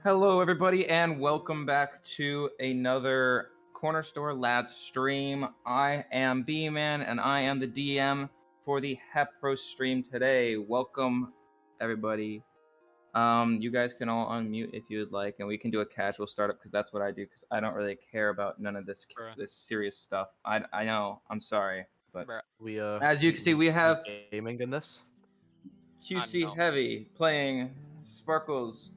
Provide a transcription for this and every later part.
Hello, everybody, and welcome back to another Corner Store Lads stream. I am BMan, and I am the DM for the Hepros stream today. Welcome, everybody. You guys can all unmute if you would like, and we can do a casual startup because that's what I do. Because I don't really care about none of this serious stuff. I know. I'm sorry, but as you can see, we have gaming in this. QCHeavy playing Sparkles.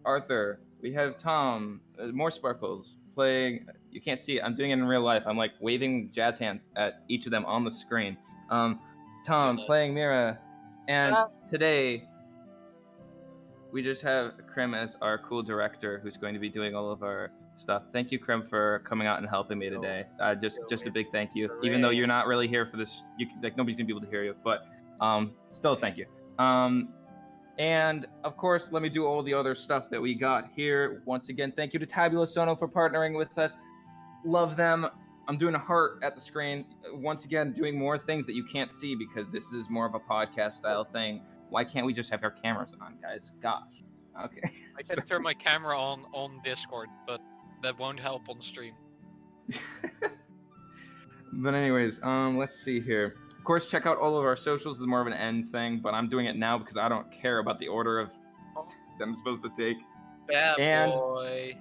Arthur, we have Tom, more Sparkles, playing, you can't see it, I'm doing it in real life, I'm like waving jazz hands at each of them on the screen. Tom playing Mira, and today, we just have Krim as our cool director who's going to be doing all of our stuff. Thank you, Krim, for coming out and helping me today. Just a big thank you. Even though you're not really here for this, nobody's gonna be able to hear you, but still thank you. And, of course, let me do all the other stuff that we got here. Once again, thank you to Tabula Sono for partnering with us. Love them. I'm doing a heart at the screen. Once again, doing more things that you can't see because this is more of a podcast-style thing. Why can't we just have our cameras on, guys? Gosh. Okay. I can turn my camera on Discord, but that won't help on stream. But anyways, let's see here. Of course, check out all of our socials. This is more of an end thing, but I'm doing it now because I don't care about the order of that I'm supposed to take. Bad boy.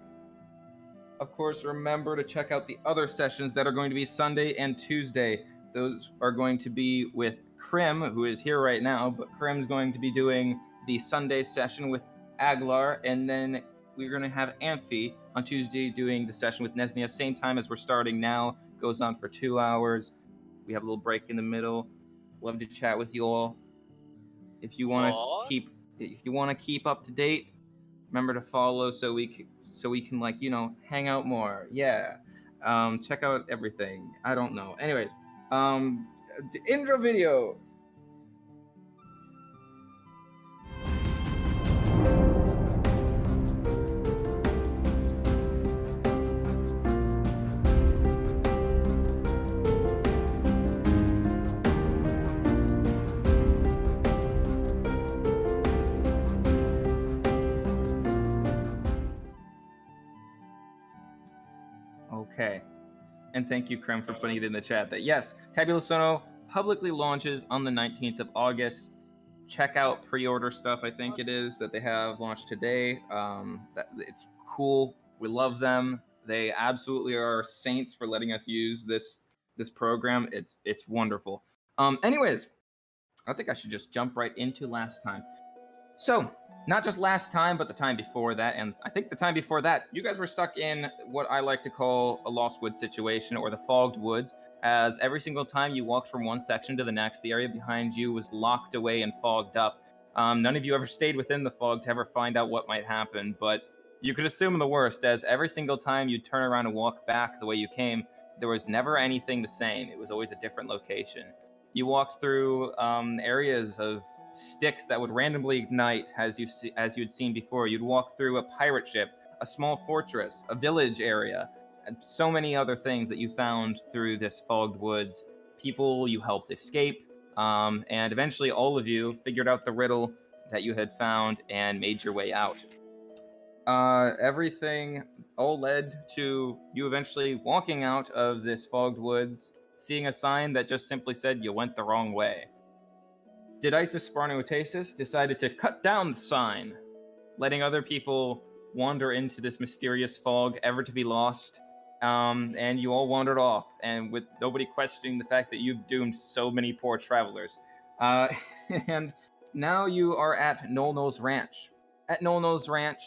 Of course, remember to check out the other sessions that are going to be Sunday and Tuesday. Those are going to be with Krim, who is here right now, but Krim's going to be doing the Sunday session with Aglar, and then we're going to have Amphi on Tuesday doing the session with Nesnea, same time as we're starting now. Goes on for 2 hours. We have a little break in the middle. Love to chat with you all. If you want to keep up to date, remember to follow so we can like, you know, hang out more. Yeah. Check out everything. I don't know. Anyways, the intro video. Okay. And thank you, Krem, for putting it in the chat that yes, Tabula Sono publicly launches on the 19th of August. Check out pre-order stuff, I think it is, that they have launched today. It's cool. We love them. They absolutely are saints for letting us use this program. It's wonderful. Anyways, I think I should just jump right into last time. So, not just last time, but the time before that, and I think the time before that, you guys were stuck in what I like to call a Lost Woods situation, or the Fogged Woods, as every single time you walked from one section to the next, the area behind you was locked away and fogged up. None of you ever stayed within the fog to ever find out what might happen, but you could assume the worst, as every single time you turn around and walk back the way you came, there was never anything the same. It was always a different location. You walked through areas of sticks that would randomly ignite as you'd seen before. You'd walk through a pirate ship, a small fortress, a village area, and so many other things that you found through this Fogged Woods. People you helped escape, and eventually all of you figured out the riddle that you had found and made your way out. Everything all led to you eventually walking out of this Fogged Woods, seeing a sign that just simply said you went the wrong way. Didysis Sparnuotasis decided to cut down the sign, letting other people wander into this mysterious fog, ever to be lost, and you all wandered off, and with nobody questioning the fact that you've doomed so many poor travelers. And now you are at Nolno's Ranch. At Nolno's Ranch,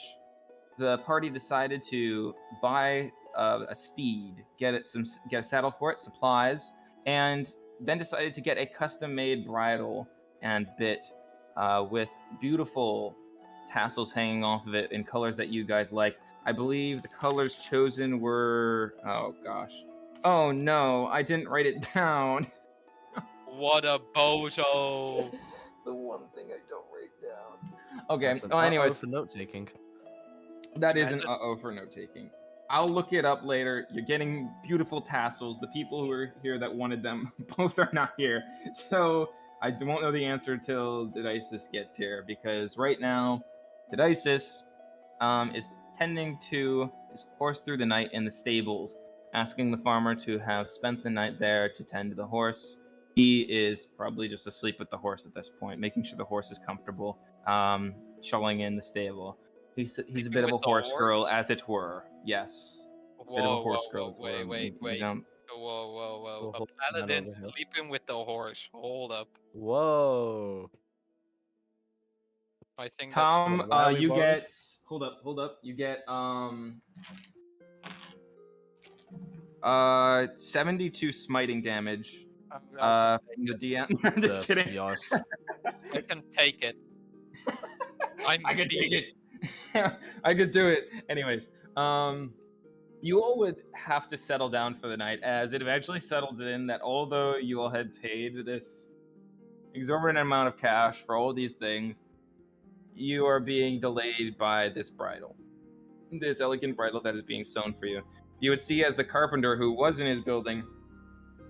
the party decided to buy a steed, get a saddle for it, supplies, and then decided to get a custom-made bridle and bit with beautiful tassels hanging off of it in colors that you guys like. I believe the colors chosen were... Oh, gosh. Oh, no. I didn't write it down. What a bozo. The one thing I don't write down. Okay, well, anyways. For note-taking. That is an uh-oh for note-taking. I'll look it up later. You're getting beautiful tassels. The people who are here that wanted them, both are not here. So I won't know the answer till Didysis gets here, because right now, Didysis is tending to his horse through the night in the stables, asking the farmer to have spent the night there to tend to the horse. He is probably just asleep with the horse at this point, making sure the horse is comfortable, shulling in the stable. He's a bit of a With the horse girl, horse? as it were. Yes. Whoa, Bit of a whoa, horse girl whoa, as wait, well. wait, You wait. don't- Whoa. A Whoa, paladin over here. sleeping with the horse. Hold up. Whoa. I think Tom, why are we you worried? get. Hold up. You get 72 smiting damage. that's... From the DM. I'm just To kidding. be honest. I can take it. I could take it. I could do it. Anyways, you all would have to settle down for the night, as it eventually settles in that although you all had paid this exorbitant amount of cash for all these things, you are being delayed by this bridle. This elegant bridle that is being sewn for you. You would see as the carpenter who was in his building,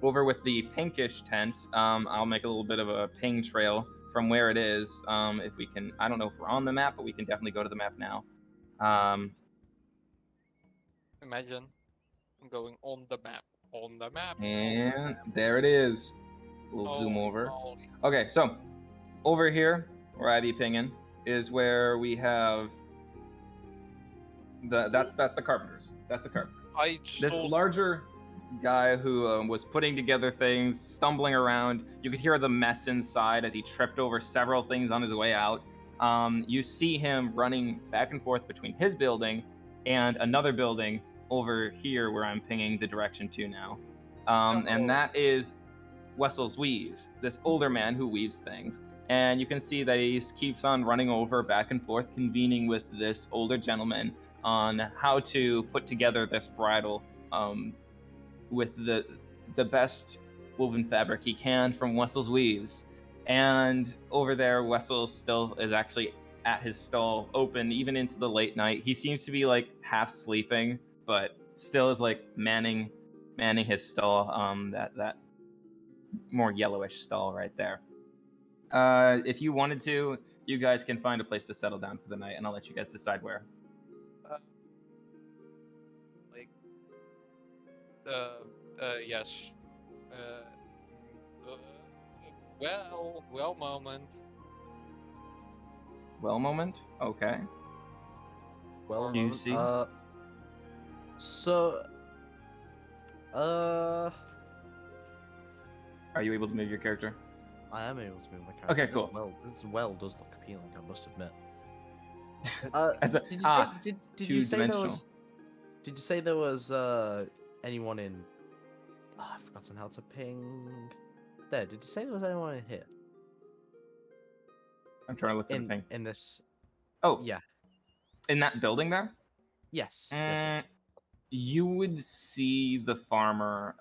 over with the pinkish tent, I'll make a little bit of a ping trail from where it is. If we can, I don't know if we're on the map, but we can definitely go to the map now. Imagine I'm going on the map. On the map. And there it is. We'll zoom Holy over. moly. Okay, so over here, where I be pinging, is where we have that's the carpenters. That's the carpenter. I This stole larger guy who was putting together things, stumbling around. You could hear the mess inside as he tripped over several things on his way out. You see him running back and forth between his building and another building over here where I'm pinging the direction to now. And that is Wessel's Weaves, this older man who weaves things. And you can see that he keeps on running over back and forth, convening with this older gentleman on how to put together this bridle with the best woven fabric he can from Wessel's Weaves. And over there, Wessel still is actually at his stall, open even into the late night. He seems to be like half sleeping, but still is like manning his stall. That more yellowish stall right there. If you wanted to, you guys can find a place to settle down for the night, and I'll let you guys decide where. yes. Well, moment. Well, moment. Okay. Well, You see? So. Are you able to move your character? I am able to move my character. Okay, cool. This well does look appealing, I must admit. As a, Did you say, did you say there two-dimensional. was? Did you say there was anyone in? I've forgotten how to ping. There. Did you say there was anyone in here? I'm trying to look for the thing. In this. Oh, Yeah. in that building there? Yes. Yes. You would see the farmer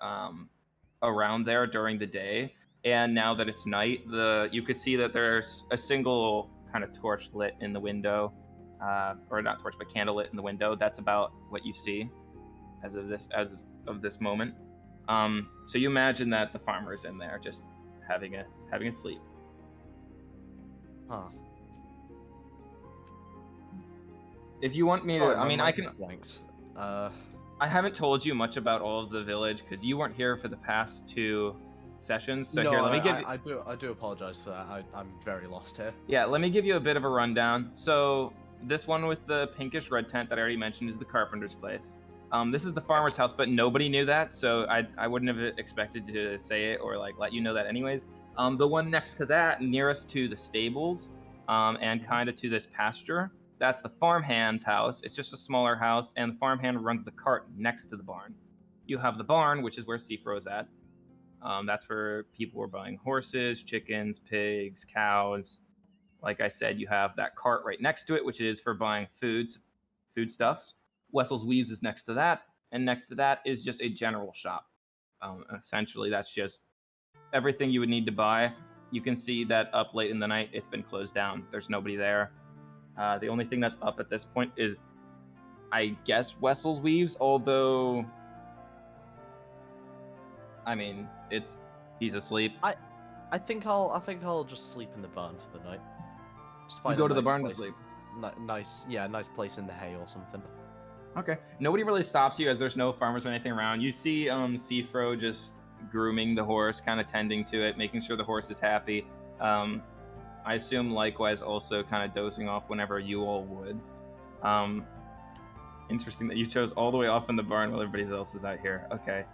around there during the day, and now that it's night, you could see that there's a single kind of torch lit in the window, or not torch, but candle lit in the window. That's about what you see as of this moment. So you imagine that the farmer is in there, just having a sleep. Huh. If you want me Sorry, to, I mean, my I mind can. is blanked. I haven't told you much about all of the village because you weren't here for the past 2 sessions. So no, here, let me give. I do apologize for that. I'm very lost here. Yeah, let me give you a bit of a rundown. So this one with the pinkish red tent that I already mentioned is the carpenter's place. This is the farmer's house, but nobody knew that, so I wouldn't have expected to say it or like let you know that anyways. The one next to that, nearest to the stables, and kind of to this pasture, that's the farmhand's house. It's just a smaller house, and the farmhand runs the cart next to the barn. You have the barn, which is where Seefro is at. That's where people were buying horses, chickens, pigs, cows. Like I said, you have that cart right next to it, which is for buying foodstuffs. Wessel's Weaves is next to that, and next to that is just a general shop. Essentially, that's just everything you would need to buy. You can see that up late in the night, it's been closed down. There's nobody there. The only thing that's up at this point is, I guess, Wessel's Weaves, although, I mean, he's asleep. I think I'll just sleep in the barn for the night. Just You find go a to the nice barn to place. sleep. nice place in the hay or something. Okay. Nobody really stops you as there's no farmers or anything around. You see Seefro just grooming the horse, kind of tending to it, making sure the horse is happy. I assume likewise also kind of dozing off whenever you all would. Interesting that you chose all the way off in the barn while everybody else is out here. Okay.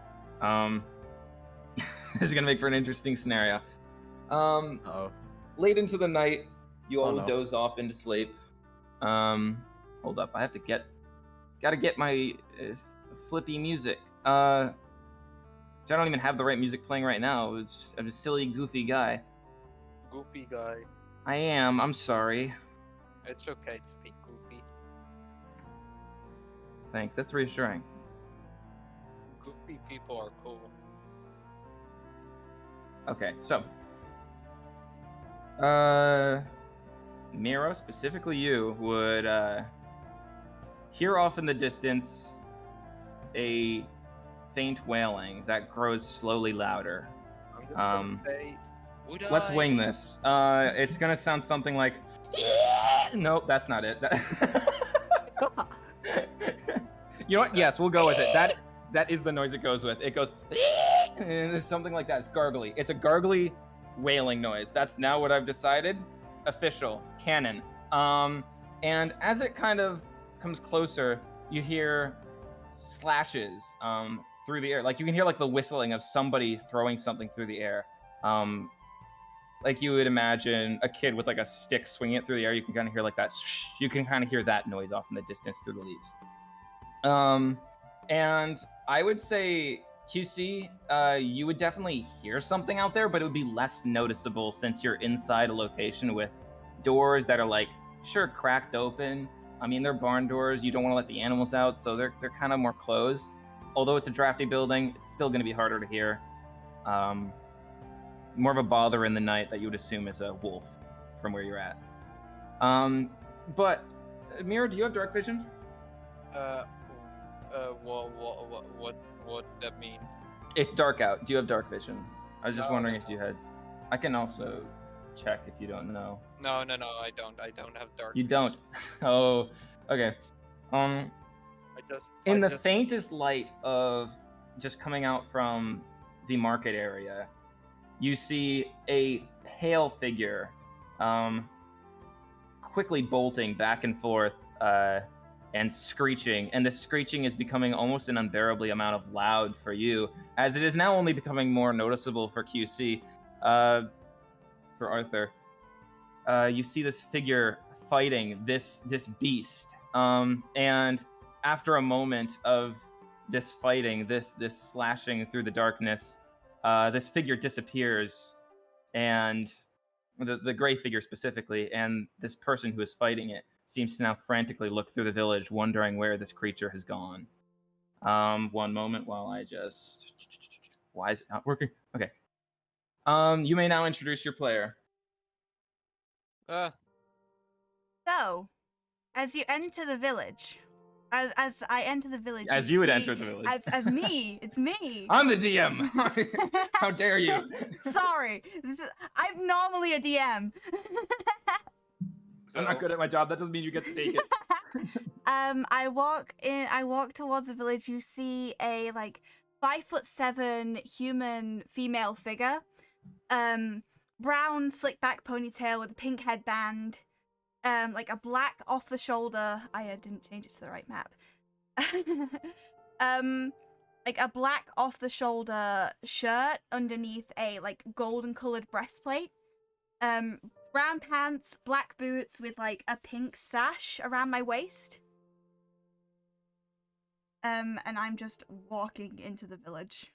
This is going to make for an interesting scenario. Uh-oh. Late into the night, you all Oh, no. doze off into sleep. Hold up. I have to gotta get my flippy music. I don't even have the right music playing right now. I'm a silly, goofy guy. Goofy guy. I am. I'm sorry. It's okay to be goofy. Thanks. That's reassuring. Goofy people are cool. Okay, so. Mira, specifically you, would hear off in the distance a faint wailing that grows slowly louder. I'm just gonna say, Let's wing this. It's gonna sound something like. Nope, that's not it. You know what? Yes, we'll go with it. That is the noise it goes with. It goes. And it's something like that. It's gargly. It's a gargly wailing noise. That's now what I've decided. Official canon. And as it kind of comes closer, you hear slashes through the air. Like you can hear like the whistling of somebody throwing something through the air. Like you would imagine a kid with like a stick swinging it through the air. You can kind of hear like that. You can kind of hear that noise off in the distance through the leaves. And I would say QC, you would definitely hear something out there, but it would be less noticeable since you're inside a location with doors that are like, sure, cracked open. I mean, they're barn doors. You don't want to let the animals out, so they're kind of more closed. Although it's a drafty building, it's still going to be harder to hear. More of a bother in the night that you would assume is a wolf from where you're at. But Mira, do you have dark vision? What that mean? It's dark out. Do you have dark vision? I was just No, wondering no. if you had. I can also check if you don't know. No, I don't. I don't have dark. You don't. Oh, okay. In the faintest light of just coming out from the market area, you see a pale figure quickly bolting back and forth and screeching, and the screeching is becoming almost an unbearably amount of loud for you, as it is now only becoming more noticeable for QC. For Arthur, you see this figure fighting this beast, and after a moment of this fighting, this slashing through the darkness, this figure disappears, and the gray figure specifically, and this person who is fighting it seems to now frantically look through the village, wondering where this creature has gone. One moment while I just... Why is it not working? Okay. You may now introduce your player. So, as you enter the village, as I enter the village, As you would see- enter the village. As me, it's me. I'm the DM! How dare you? Sorry, I'm normally a DM. I'm not good at my job. That doesn't mean you get to take it. I walk towards the village. You see a like 5'7" human female figure, brown slick back ponytail with a pink headband, like a black off the shoulder. I didn't change it to the right map. Like a black off the shoulder shirt underneath a like golden colored breastplate. Brown pants, black boots with like a pink sash around my waist. And I'm just walking into the village.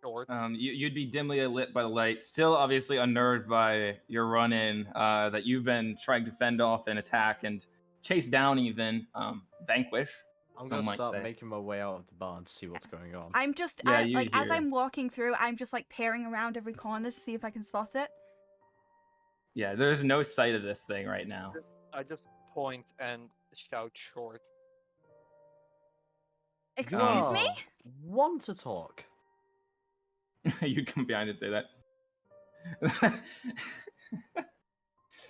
You'd be dimly lit by the light, still obviously unnerved by your run-in that you've been trying to fend off and attack and chase down, even vanquish. I'm some gonna might start say. making my way out of the barn to see what's going on. I'm just Yeah, you like as hear. I'm walking through, I'm just like peering around every corner to see if I can spot it. Yeah, there's no sight of this thing right now. I just point and shout short. Excuse me? Want to talk? You come behind and say that.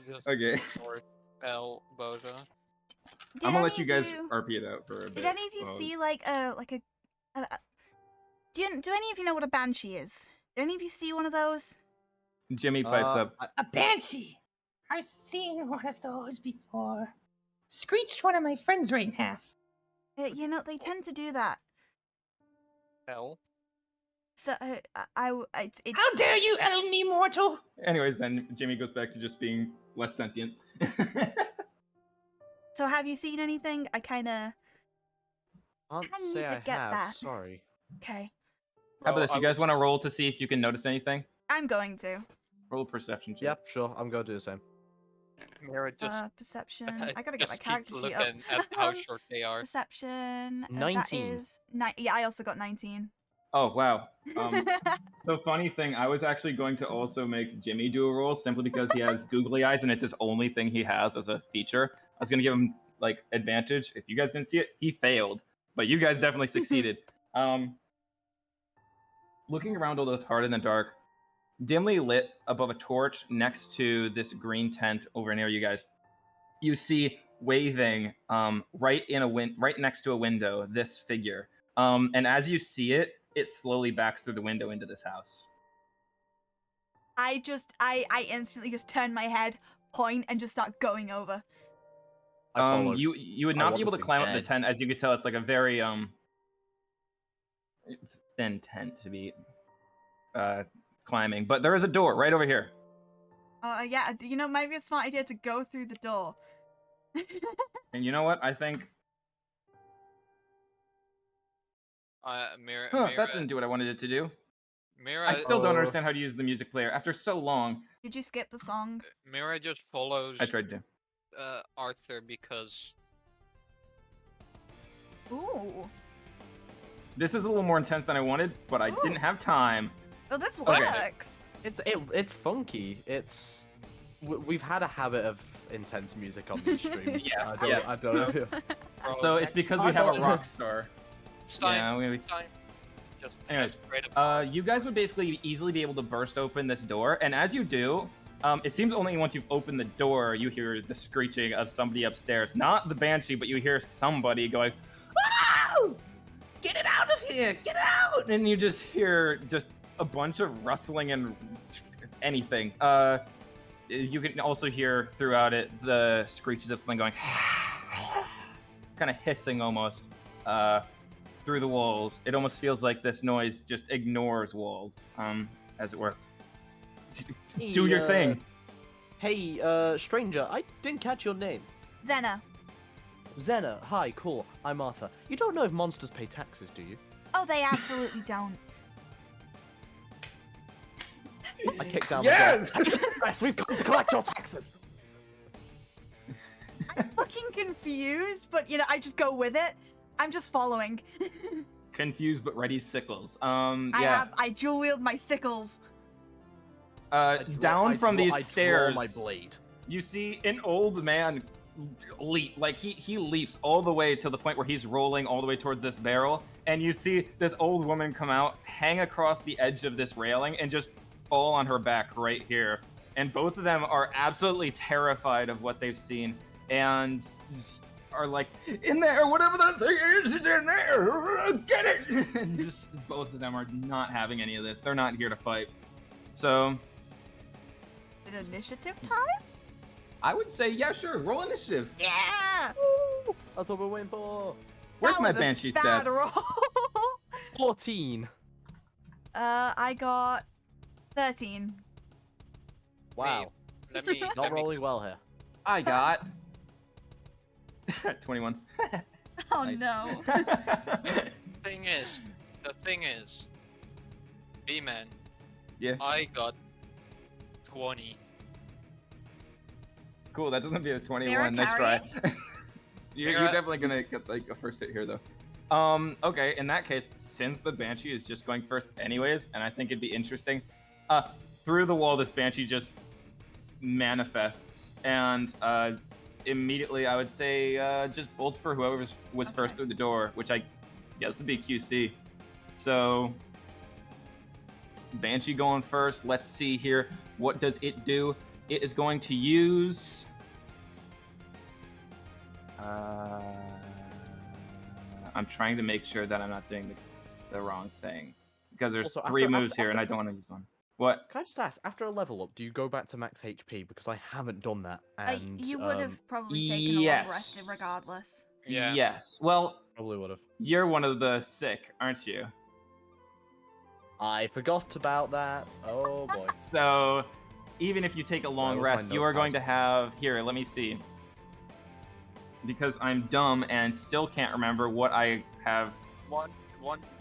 Just Okay. short. L Boza. Did I'm gonna let any you of guys RP it out for a bit. Did any of you see like a do any of you know what a banshee is? Did any of you see one of those? Jimmy pipes up. A banshee. I've seen one of those before. Screeched one of my friends right in half. You know, they tend to do that. L. So it How dare you, El me mortal! Anyways, then Jimmy goes back to just being less sentient. So have you seen anything? I kind of Can't I need say to I get have. that. Sorry. okay. How about this? I You guys was- want to roll to see if you can notice anything? I'm going to. Roll a perception check. Yep, sure. I'm gonna do the same. Mira just. Perception. I gotta get my just character keep sheet up. looking at how short they are. Perception. That 19. is yeah, I also got 19. Oh wow. So funny thing, I was actually going to also make Jimmy do a roll simply because he has googly eyes and it's his only thing he has as a feature. I was gonna give him like advantage. If you guys didn't see it, he failed, but you guys definitely succeeded. Looking around all this hard in the dark, dimly lit above a torch next to this green tent over near you guys, you see waving right next to a window this figure. And as you see it, it slowly backs through the window into this house. I instantly just turn my head, point, and just start going over. I follow. You would I not want be able this to thing climb up the dead. tent. As you could tell, it's like a very thin tent to be climbing. But there is a door right over here. Yeah, you know, maybe it's a smart idea to go through the door. And you know what? I think Mira. that didn't do what I wanted it to do. Mira. I still don't Uh-oh. understand how to use the music player after so long. Did you skip the song? Mira just follows I tried to. Arthur because Ooh. This is a little more intense than I wanted, but I didn't have time. Oh, this Okay. works. It's funky. We've had a habit of intense music on these streams. Yes, I don't know. So it's because we have a rock star. it's time. Yeah, It's time. Just Anyways, head straight up. you guys would basically easily be able to burst open this door, and as you do, it seems only once you've opened the door you hear the screeching of somebody upstairs. Not the Banshee, but you hear somebody going, "Wow! Get it out of here! Get it out!" And you just hear just a bunch of rustling and anything. You can also hear throughout it the screeches of something going, kind of hissing almost, through the walls. It almost feels like this noise just ignores walls, as it were. Do your thing. Hey, stranger, I didn't catch your name. Zena. Zena, hi, cool. I'm Arthur. You don't know if monsters pay taxes, do you? Oh, they absolutely don't. I kicked down Yes! the door. Yes, we've come to collect your taxes. I'm fucking confused, but you know, I just go with it. I'm just following. Confused but ready sickles. Yeah. I dual wield my sickles. Down from these stairs, my blade. you see an old man leap. Like he leaps all the way to the point where he's rolling all the way toward this barrel, and you see this old woman come out, hang across the edge of this railing, and just fall on her back right here. And both of them are absolutely terrified of what they've seen, and just are like, "In there, whatever that thing is in there, get it!" And just both of them are not having any of this. They're not here to fight. So Is it initiative time? I would say, yeah, sure, roll initiative. Yeah. Woo! That's what we're waiting for. Where's That my was a Banshee bad stats? roll. 14. I got 13. Wow. Let me. Not let me- rolling well here. I got 21. Oh Nice. no. The thing is, B-Man. Yeah. I got 20. Cool, that doesn't be a 21. Mira, Nice carry try. You're Mira- definitely gonna get like a first hit here though. Okay, in that case, since the Banshee is just going first anyways, and I think it'd be interesting, through the wall this Banshee just manifests, and immediately I would say just bolts for whoever was first Okay. through the door, which I guess would be QC. So Banshee going first. Let's see here. What does it do? It is going to use I'm trying to make sure that I'm not doing the wrong thing. Because there's Also, 3 after- moves here, and I don't want to use one. What? Can I just ask, after a level up, do you go back to max HP? Because I haven't done that, and You would have probably taken a long yes. rest regardless. Yeah. Yes. Well, probably would have. you're one of the sick, aren't you? I forgot about that. Oh boy. So, even if you take a long was my rest, you are going to notepad. have... Here, let me see. Because I'm dumb and still can't remember what I have... One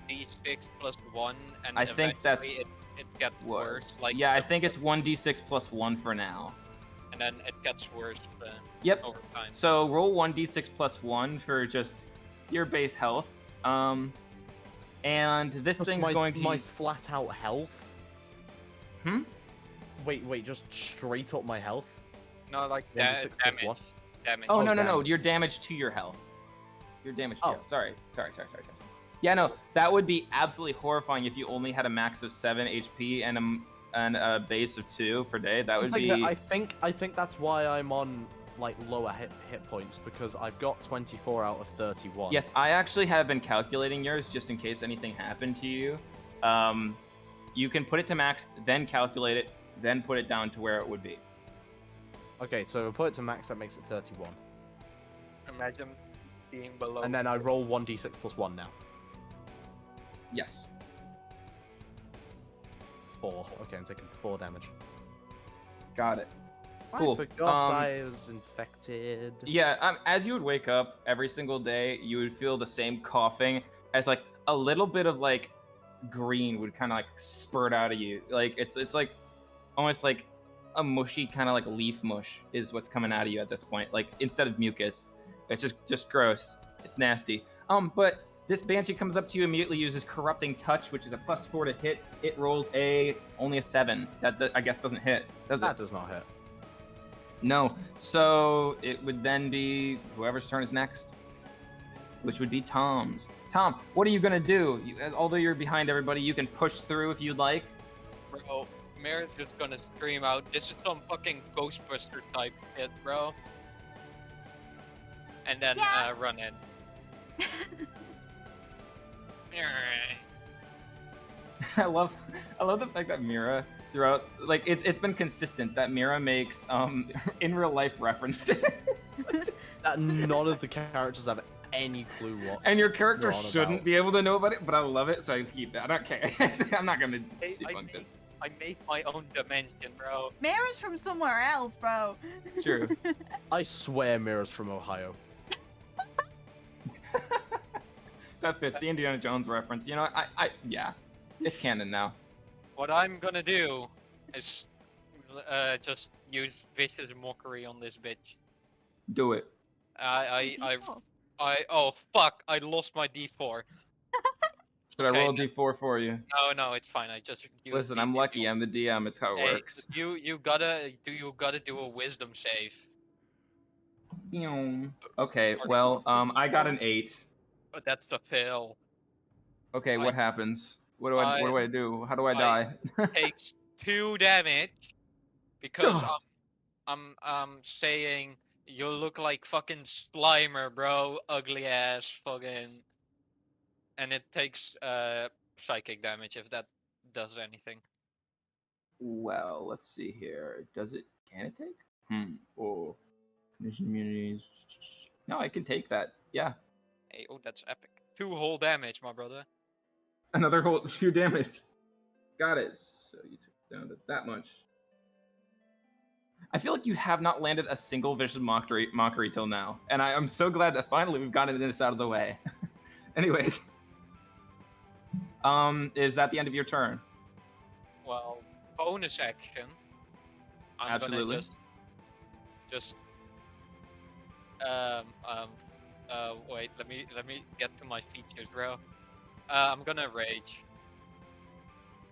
d6 plus 1, and I think that's eventually it gets was. worse. Like Yeah, I think it's 1d6 plus 1 for now. and then it gets worse Yep. over time. So roll 1d6 plus 1 for just your base health. And this Just thing's my, going to... my flat out health. Hmm? Wait, just straight up my health. No, like 1d6 plus damage. what? Damage. Oh, Oh, no, damage. your damage to your health. Your damage to Oh. your health. Sorry. Yeah, no, that would be absolutely horrifying if you only had a max of 7 HP and a base of 2 per day. That would be... I think that's why I'm on like lower hit points, because I've got 24 out of 31. Yes, I actually have been calculating yours just in case anything happened to you. You can put it to max, then calculate it, then put it down to where it would be. Okay, so I put it to max, that makes it 31. Imagine being below. And then I roll 1d6 plus 1 now. Yes. 4. Okay, I'm taking 4 damage. Got it. Cool. I forgot Um, I was infected. Yeah, as you would wake up every single day, you would feel the same coughing as like a little bit of like green would kind of like spurt out of you. Like it's like almost like a mushy kind of like leaf mush is what's coming out of you at this point. Like instead of mucus, it's just gross. It's nasty. But this Banshee comes up to you, immediately uses Corrupting Touch, which is a +4 to hit. It rolls only a 7. That I guess doesn't hit, does it? That does not hit. No. So it would then be whoever's turn is next, which would be Tom's. Tom, what are you gonna do? Although you're behind everybody, you can push through if you'd like. Bro, Mira's just gonna scream out, "This is some fucking Ghostbuster type hit, bro." And then Yeah. Run in. I love the fact that Mira throughout, like it's been consistent that Mira makes in real life references. That none of the characters have any clue what. And your character You're on shouldn't about. be able to know about it, but I love it, so I keep it. I don't care. I'm not gonna debunk this. I make my own dimension, bro. Mira's from somewhere else, bro. True. I swear Mira's from Ohio. That fits the Indiana Jones reference. You know, yeah, it's canon now. What I'm gonna do is just use vicious mockery on this bitch. Do it. Oh fuck! I lost my D4. Should I Okay, roll a no. D4 for you? No, it's fine. I just used Listen, I'm D4. lucky. I'm the DM. It's how it Hey, works. you gotta do a wisdom save. Okay, well, I got an 8. But that's a fail. Okay, what happens? What do I do? How do I I- die? Takes 2 damage because I'm saying you look like fucking Slimer, bro. Ugly ass fucking. And it takes psychic damage if that does anything. Well, let's see here. Can it take? Oh. Condition immunities. No, I can take that. Yeah. Hey, oh, that's epic. 2 whole damage, my brother. Another whole 2 damage. Got it. So you took it down to that much. I feel like you have not landed a single vicious mockery till now. And I'm so glad that finally we've gotten this out of the way. Anyways. Is that the end of your turn? Well, bonus action. I'm Absolutely. gonna wait, let me get to my features, bro. I'm gonna rage.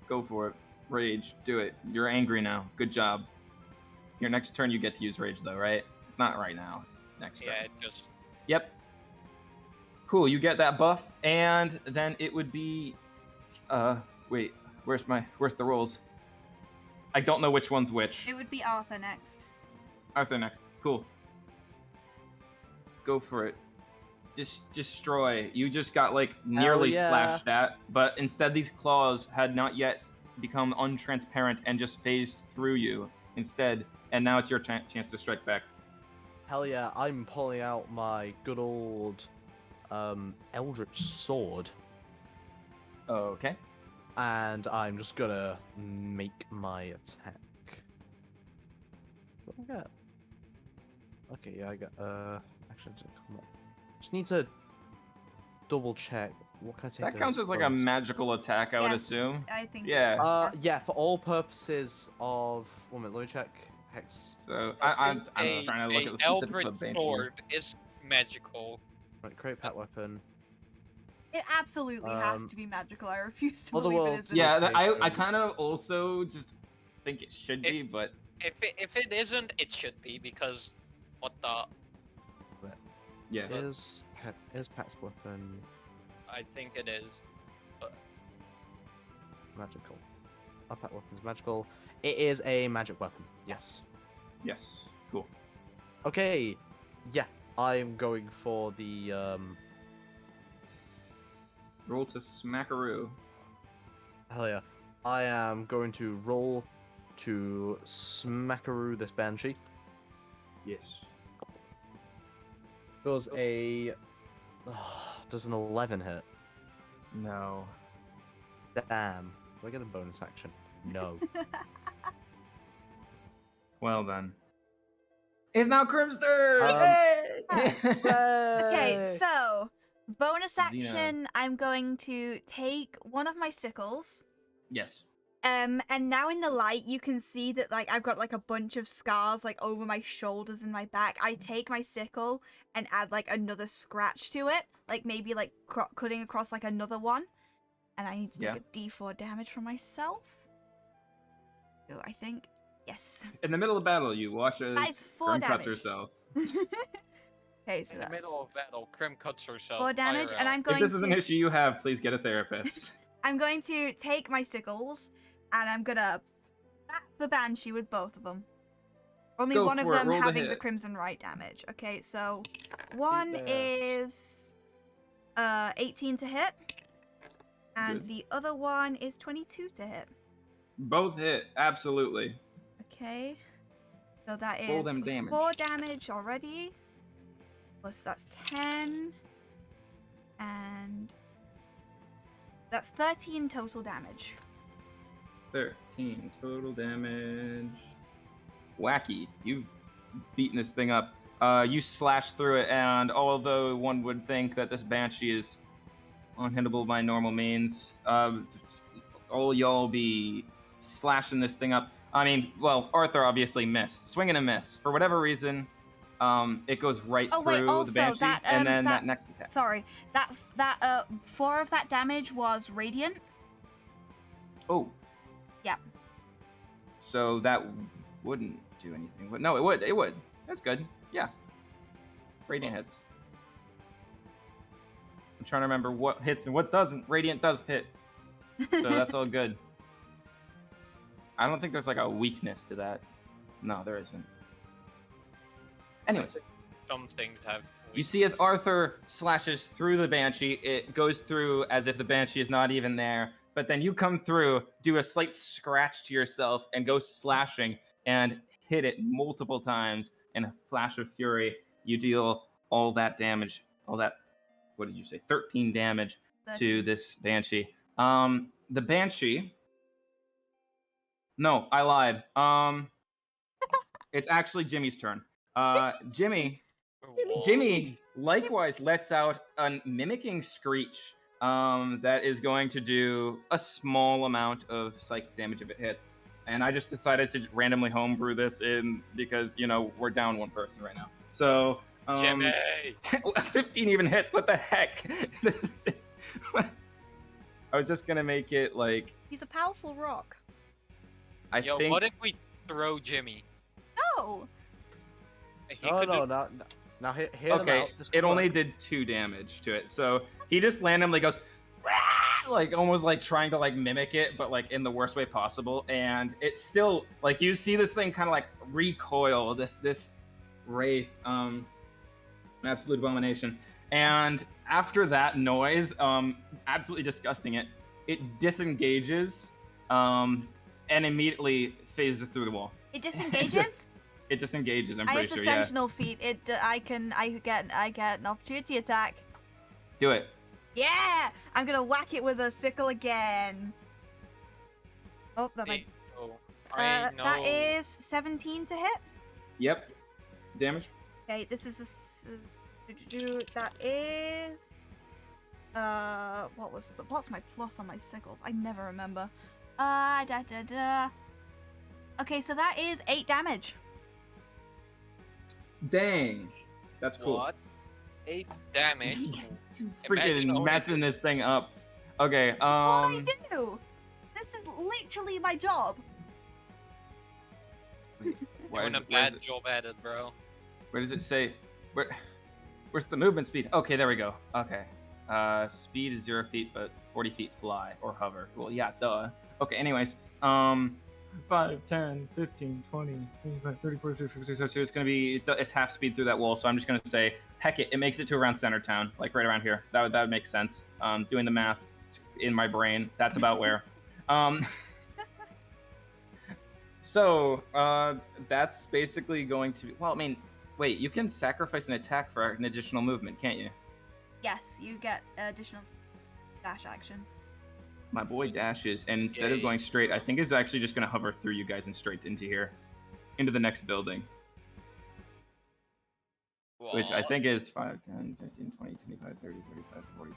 Go for it. Rage. Do it. You're angry now. Good job. Your next turn you get to use rage though, right? It's not right now. It's next turn. Yeah, it just Yep. Cool, you get that buff, and then it would be wait, where's the rolls? I don't know which one's which. It would be Arthur next. Arthur next. Cool. Go for it. Destroy. You just got like nearly yeah. slashed at, but instead these claws had not yet become untransparent and just phased through you instead, and now it's your chance to strike back. Hell yeah, I'm pulling out my good old Eldritch Sword, Okay. and I'm just gonna make my attack. What do I get? Okay, yeah, I got action to come up. Just need to double check. What can I take? That counts as like a bonus? magical attack, I would Yes, assume. I think. Yeah. Yeah, for all purposes of. 1 minute, let me check. Hex. So I'm trying to look at the specifics Eldritch of Banshee. Sword is magical. Right, create pet weapon. It absolutely has to be magical. I refuse to Other believe world- it isn't. Yeah, Okay, I so- kind of also just think it should be, but If it isn't, it should be, because what the? yeah. Is pet's weapon I think it is. magical? Our pet weapon's magical. It is a magic weapon. Yes. Yes. Cool. Okay. Yeah, I'm going for the Roll to smackaroo. Hell yeah. I am going to roll to smackaroo this Banshee. Yes. Does a... does an 11 hit? No. Damn. Do I get a bonus action? No. Well then. It's now Crimster! Okay, so bonus Xena. action. I'm going to take one of my sickles. Yes. And now in the light, you can see that like I've got like a bunch of scars like over my shoulders and my back. I take my sickle and add like another scratch to it, like maybe like cutting across like another one. And I need to take a D4 damage from myself. Oh, I think yes. In the middle of battle, you watch as That is 4 Grim cuts damage. herself. Okay, so In the that's middle of battle, Krim cuts herself. 4 damage, and I'm If going this is an to. issue you have, please get a therapist. I'm going to take my sickles, and I'm gonna bat the Banshee with both of them. Only Go one of for it, them roll the having the hit. Crimson Right damage. Okay, so one that. is 18 to hit, and Good. the other one is 22 to hit. Both hit, absolutely. Okay, so that Roll is them damage. 4 damage already. Plus that's 10, and that's 13 total damage. 13 total damage. Wacky. You've beaten this thing up. You slash through it, and although one would think that this Banshee is unhittable by normal means, all y'all be slashing this thing up. I mean, well, Arthur obviously missed. Swing and a miss. For whatever reason, it goes right Oh, through wait, the also, Banshee, that, and then that- that next attack. Sorry, that 4 of that damage was radiant. Oh. Yep. So that wouldn't do anything. But no, it would. It would. That's good. Yeah. Radiant hits. I'm trying to remember what hits and what doesn't. Radiant does hit. So that's all good. I don't think there's like a weakness to that. No, there isn't. Anyways, Some things have. you see as Arthur slashes through the Banshee, it goes through as if the Banshee is not even there. But then you come through, do a slight scratch to yourself, and go slashing and hit it multiple times in a flash of fury. You deal all that damage, all that, what did you say, 13 damage to this Banshee. The Banshee, no, I lied. It's actually Jimmy's turn. Jimmy likewise lets out a mimicking screech that is going to do a small amount of psychic damage if it hits. And I just decided to randomly homebrew this in because, you know, we're down one person right now. So, Jimmy! 15 even hits. What the heck? I was just going to make it like, He's a powerful rock. I Yo, think... what if we throw Jimmy? No! He Oh could no, do- now hear them Okay, out. This it could only work. did 2 damage to it. So he just randomly goes, "Rah!" like almost like trying to like mimic it, but like in the worst way possible. And it's still like you see this thing kind of like recoil, this wraith. An absolute abomination. And after that noise, absolutely disgusting, it disengages, and immediately phases through the wall. It disengages? It disengages, I'm I pretty have the sure, sentinel feat. I get an opportunity attack. Do it. Yeah! I'm gonna whack it with a sickle again. Oh, that might... that is 17 to hit. Yep. Damage? Okay, this is that is... what's my plus on my sickles? I never remember. Okay, so that is 8 damage. Dang. That's cool. What? 8 damage. Freaking messing this thing up. Okay, That's what I do! This is literally my job. Doing a bad job at it, bro. Where does it say? Where's the movement speed? Okay, there we go. Okay. Speed is 0 feet, but 40 feet fly or hover. Well, yeah, duh. Okay, anyways. 5, 10, 15, 20, 25, 30, 40, 50, 60, 70. So it's going to be, it's half speed through that wall. So I'm just going to say, heck it makes it to around center town, like right around here. That would make sense. Doing the math in my brain, that's about where. So that's basically going to be, well, I mean, wait, you can sacrifice an attack for an additional movement, can't you? Yes, you get additional dash action. My boy dashes, and instead of going straight, I think is actually just going to hover through you guys and straight into here. Into the next building. What? Which I think is 5, 10, 15, 20, 25, 30, 35, 40, 45,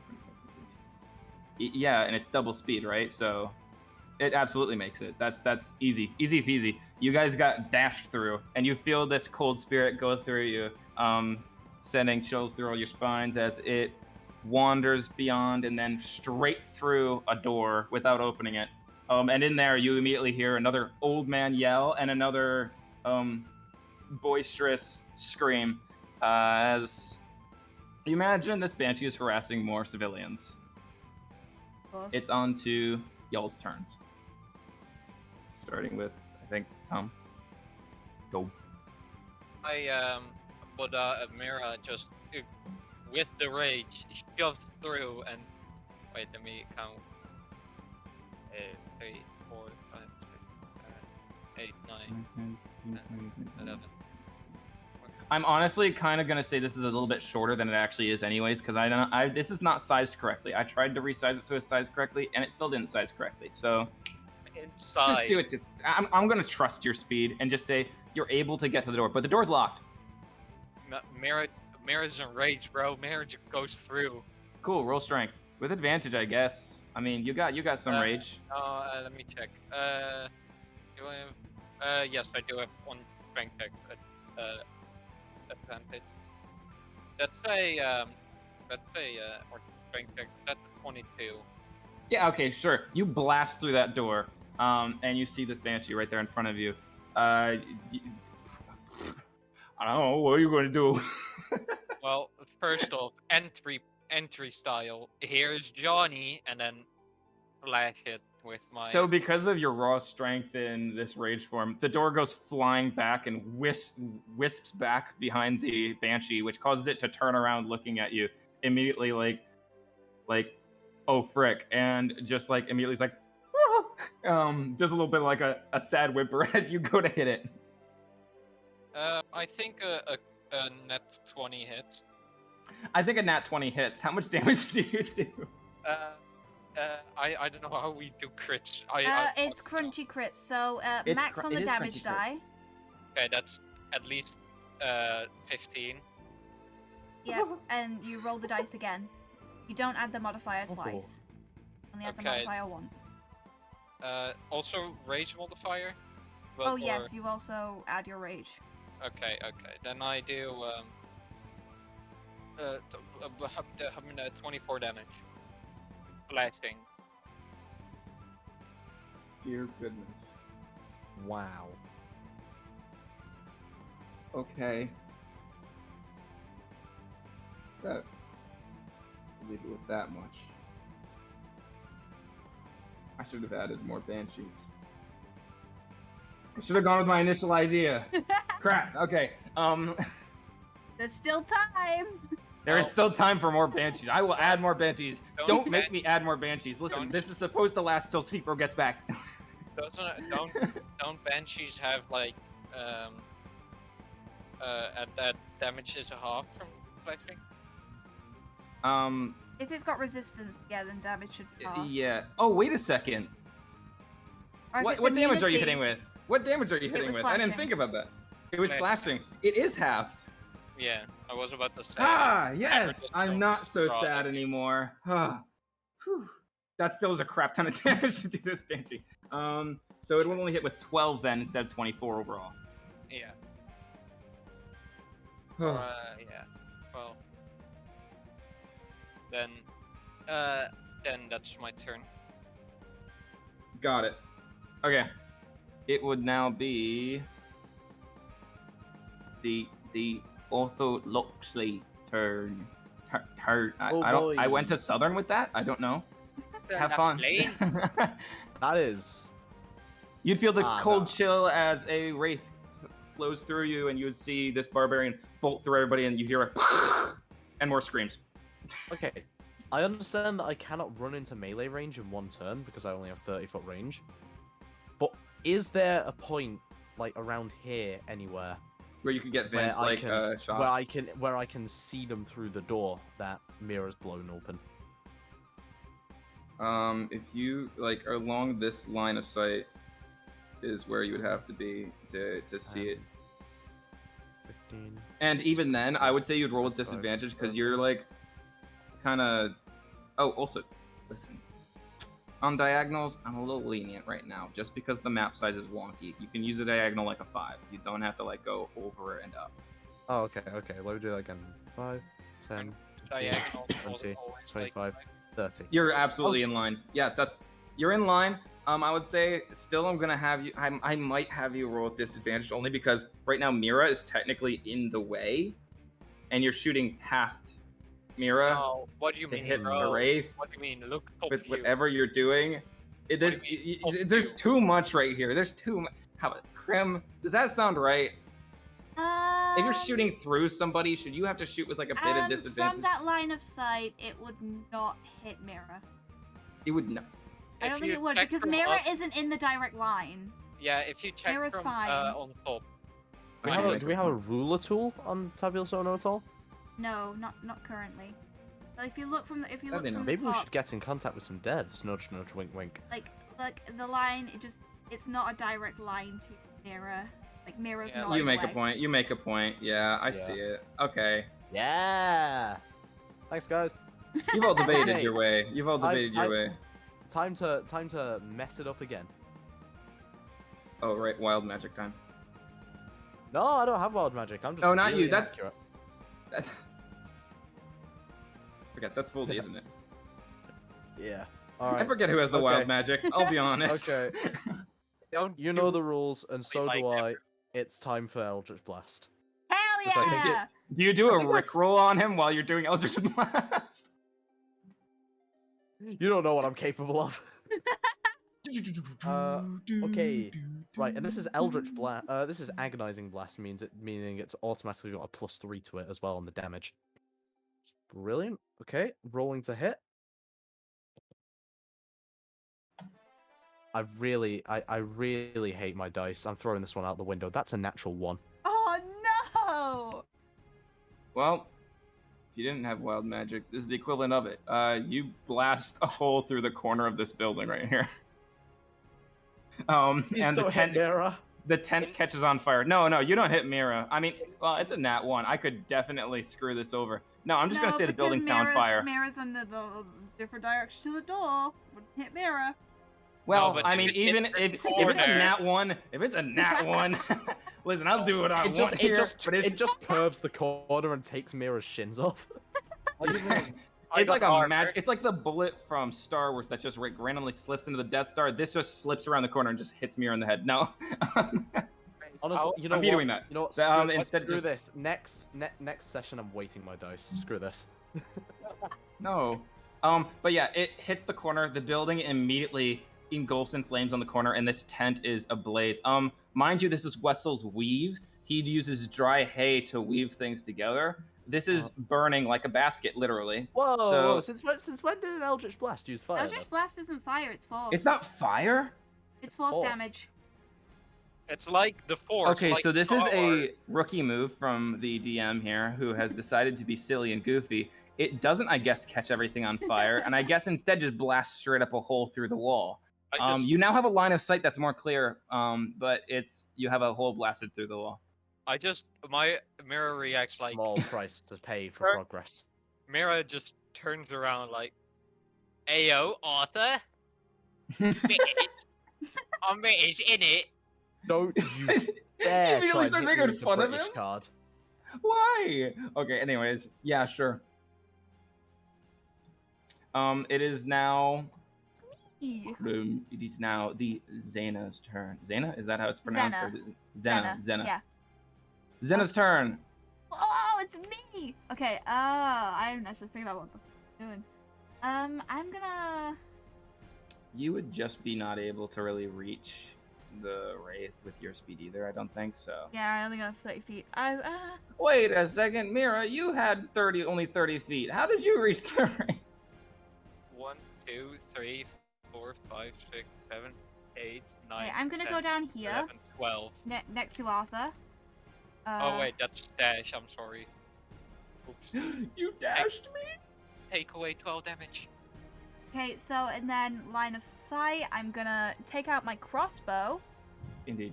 50. Yeah, and it's double speed, right? So it absolutely makes it. That's easy. Easy peasy. You guys got dashed through, and you feel this cold spirit go through you, sending chills through all your spines as it wanders beyond and then straight through a door without opening it. And in there, you immediately hear another old man yell and another boisterous scream as you imagine this Banshee is harassing more civilians. It's on to y'all's turns. Starting with, I think, Tom. Go. But Mira just, with the rage, shoves through and... Wait, let me count. 3, 4, 5, 6, 7, 8, 9, 10, 11. I'm honestly kind of going to say this is a little bit shorter than it actually is anyways, because this is not sized correctly. I tried to resize it so it's sized correctly, and it still didn't size correctly. So just do it. I'm going to trust your speed and just say you're able to get to the door, but the door's locked. Mira's in rage, bro. Mira just goes through. Cool, roll strength. With advantage, I guess. I mean, you got some rage. Let me check. Do I have... yes, I do have 1 strength check advantage. That's a or strength check. That's a 22. Yeah, okay, sure. You blast through that door, and you see this Banshee right there in front of you. I don't know, what are you going to do? Well, first off, entry style. Here's Johnny, and then flash it with my... So because of your raw strength in this rage form, the door goes flying back and wisps back behind the Banshee, which causes it to turn around looking at you immediately like, oh frick, and just like immediately it's like, does a little bit like a sad whimper as you go to hit it. I think a net 20 hits. I think a nat 20 hits. How much damage do you do? I don't know how we do crits. It's crunchy crits, so max on the damage die. Okay, that's at least 15. Yep, and you roll the dice again. You don't add the modifier twice. Only add the modifier once. Also rage modifier? Oh yes, you also add your rage. Okay. Then I do 24 damage. Flashing. Dear goodness. Wow. Okay. That. Leave it with that much. I should have added more Banshees. I should have gone with my initial idea. Crap. Okay. There's still time. There is still time for more Banshees. I will add more Banshees. Don't make ban- me add more Banshees. Listen, don't- this is supposed to last till Seefro gets back. Don't Banshees have like that damage is a half from flexing? If it's got resistance, yeah, then damage should be half. Yeah. Oh, wait a second. Or if What it's damage are you immunity- hitting with? What damage are you hitting was with? I didn't slashing. think about that. It was Okay. slashing. It is halved. Yeah, I was about to say. Ah, Average yes. is I'm so not so strong. sad anymore. Ah, whew. That still is a crap ton of damage to do this Banshee. So it will only hit with 12 then instead of 24 overall. Yeah. Oh. Yeah. Well. Then that's my turn. Got it. Okay. It would now be the Ortho Loxley turn. Oh, I don't. I boy. went to Southern with that. I don't know. Have fun. That is. You'd feel the cold no. chill as a wraith flows through you, and you would see this barbarian bolt through everybody, and you hear a and more screams. Okay. I understand that I cannot run into melee range in one turn because I only have 30-foot range. But is there a point, like, around here anywhere Where you could get where Vent I like can shot. where I can see them through the door that Mira's blown open? If you like along this line of sight is where you would have to be to see it. 15. And even then, I would say you'd roll with 25, disadvantage because 30. you're like kind of. Oh, also, listen. On diagonals, I'm a little lenient right now, just because the map size is wonky. You can use a diagonal like a 5. You don't have to like go over and up. Oh, okay. Let me do that again. 5, 10, 15, Diagonal. 20, 25, 30. You're absolutely in line. Yeah, you're in line. I would say still I'm gonna have you. I might have you roll with disadvantage only because right now Mira is technically in the way, and you're shooting past Mira Oh, what do you to mean, hit bro? the wraith. What do you mean? Look top With view. whatever you're doing. do you mean, top There's view? too much right here. There's too much. How about Krim? Does that sound right? If you're shooting through somebody, should you have to shoot with like a bit of disadvantage? From that line of sight, it would not hit Mira. It would no. I don't If think you it would check because from Mira up- isn't in the direct line. Yeah, if you check Mira's from fine. on top. Do we Okay. have a, do we have a ruler tool on Tabula Sono at all? No, not currently. But if you look from the Sadly not. from Maybe the we top, should get in contact with some devs. Nudge, nudge, wink, wink. like the line, it's not a direct line to Mira. Like Mira's Yeah, not. You in the make a way. point. You make a point. Yeah, I Yeah. see it. Okay. Yeah. Thanks, guys. You've all debated Okay. your way. You've all debated your I- way. Time to mess it up again. Oh right, wild magic time. No, I don't have wild magic. I'm just. Oh, not really you, that's- inaccurate. That's... Forget that's Voldy, isn't it? Yeah. All I right. forget who has the Okay. wild magic. I'll be honest. Okay. Don't You know the rules, and so like do I. never. It's time for Eldritch Blast. Hell Which I think yeah! Do you do I a think that's- rickroll on him while you're doing Eldritch Blast? You don't know what I'm capable of. Okay. Right, and this is Eldritch Blast. This is Agonizing Blast, meaning it's automatically got a +3 to it as well on the damage. Brilliant. Okay, rolling to hit. I really hate my dice. I'm throwing this one out the window. That's a natural 1. Oh no! Well, if you didn't have wild magic, this is the equivalent of it. You blast a hole through the corner of this building right here. Please And the don't hit tent, Mira. the tent catches on fire. No, you don't hit Mira. I mean, well, it's a nat 1. I could definitely screw this over. No, I'm just gonna say the building's now on fire. Mira's in the different direction to the door. Wouldn't hit Mira. Well, but I if mean, it even hits if the it's a corner- nat 1, listen, I'll do what I want here. but It just curves the corner and takes Mira's shins off. It's like a armor. magic. It's like the bullet from Star Wars that just randomly slips into the Death Star. This just slips around the corner and just hits Mira in the head. No, Honestly, you know I'm what? vetoing that. You know what? Um, Screw, instead screw just- this. Next session, I'm weighting my dice. Screw this. no. But yeah, it hits the corner. The building immediately engulfs in flames on the corner, and this tent is ablaze. Mind you, this is Wessel's Weave. he uses dry hay to weave things together. This is burning like a basket, literally. Whoa, So whoa! Since when did an Eldritch Blast use fire? Eldritch Blast isn't fire, it's force. it's not fire. It's force Force. damage. It's like the Force. Okay, like so this is Star a Wars. rookie move from the DM here, who has decided to be silly and goofy. It doesn't, I guess, catch everything on fire, and I guess instead just blast straight up a hole through the wall. You now have a line of sight that's more clear, but you have a hole blasted through the wall. My Mira reacts like Small price to pay for Sure. progress. Mira just turns around like, "Ayo, Arthur, I'm is in it." Don't you dare Immediately try and start hit me making with the fun of British him? card. Why? Okay, anyways, yeah, sure. It is now the Xena's turn. Xena? Is that how it's pronounced? Xena. Or is it Xena? Yeah. Xena's turn. Oh, it's me! Okay, I haven't actually figured out what the f I'm doing. I'm gonna... You would just be not able to really reach the Wraith with your speed either, I don't think so. Yeah, I only got 30 feet. Wait a second, Mira, you had only 30 feet. How did you reach the Wraith? 1, 2, 3, 4, 5, 6, 7, 8, 9. Okay, I'm gonna 10, go down here, 11, 12. next to Arthur. Oh wait, that's dash. I'm sorry. Oops. You dashed me? Take away 12 damage. Okay, so, and then line of sight, I'm gonna take out my crossbow. Indeed.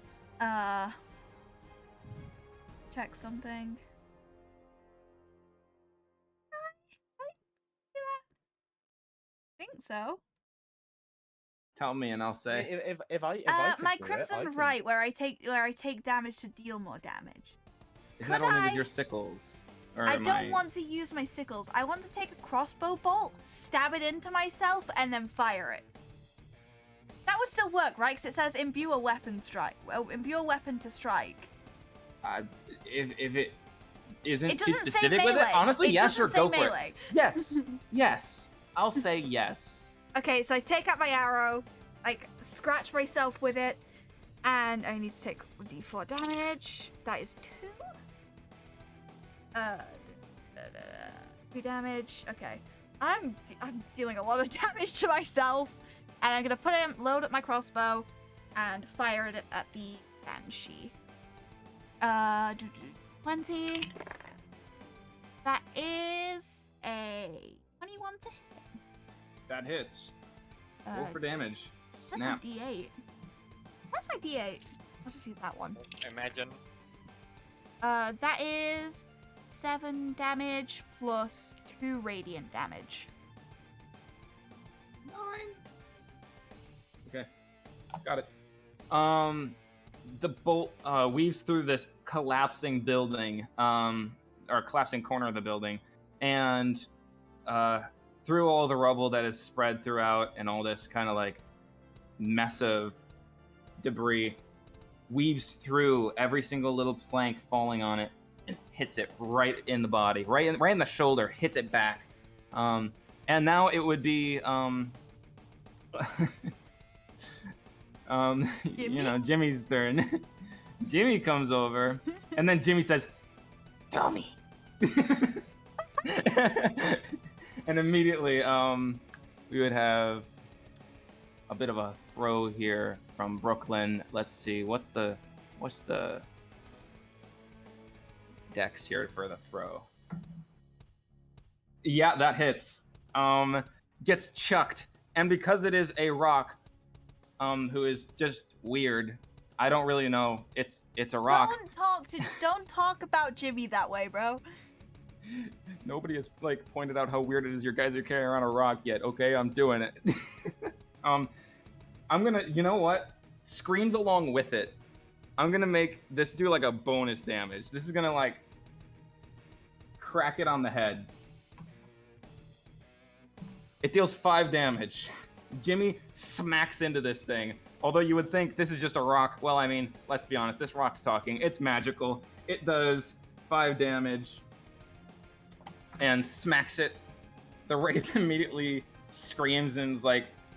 Check something. I think so. Tell me and I'll say. If I My could do it, I Crimson can- Right, where I take damage to deal more damage. Isn't that Could only with I- your sickles? Or I am don't want to use my sickles. I want to take a crossbow bolt, stab it into myself, and then fire it. That would still work, right? Because it says imbue a weapon strike. Well, imbue a weapon to strike. If it isn't It too doesn't say specific with melee. it, honestly, It yes, doesn't or say go for melee. it. Yes, yes. I'll say yes. Okay, so I take out my arrow, like scratch myself with it, and I need to take d4 damage. That is 2. 2 damage. Okay, I'm dealing a lot of damage to myself, and I'm gonna load up my crossbow, and fire it at the Banshee. 20. That is a 21 to hit. That hits. Roll Uh, for damage. That's Snap. my D8. That's my D8. I'll just use that one. Imagine. That is 7 damage plus 2 radiant damage. 9. Okay. Got it. The bolt weaves through this collapsing building, or collapsing corner of the building, and through all the rubble that is spread throughout and all this kind of like mess of debris, weaves through every single little plank falling on it and hits it right in the body, right in the shoulder, hits it back. And now it would be Jimmy's turn. Jimmy comes over, and then Jimmy says, "Throw me." And immediately, we would have a bit of a throw here from Brooklyyn. Let's see, what's the dex here for the throw? Yeah, that hits. Gets chucked, and because it is a rock, who is just weird. I don't really know. It's a rock. Don't talk about Jimmy that way, bro. Nobody has pointed out how weird it is your guys are carrying around a rock yet. Okay, I'm doing it. I'm gonna, you know what? Screams along with it. I'm gonna make this do a bonus damage. This is gonna crack it on the head. It deals 5 damage. Jimmy smacks into this thing. Although you would think this is just a rock. Well, I mean, let's be honest. This rock's talking. It's magical. It does 5 damage. And smacks it. The Wraith immediately screams and is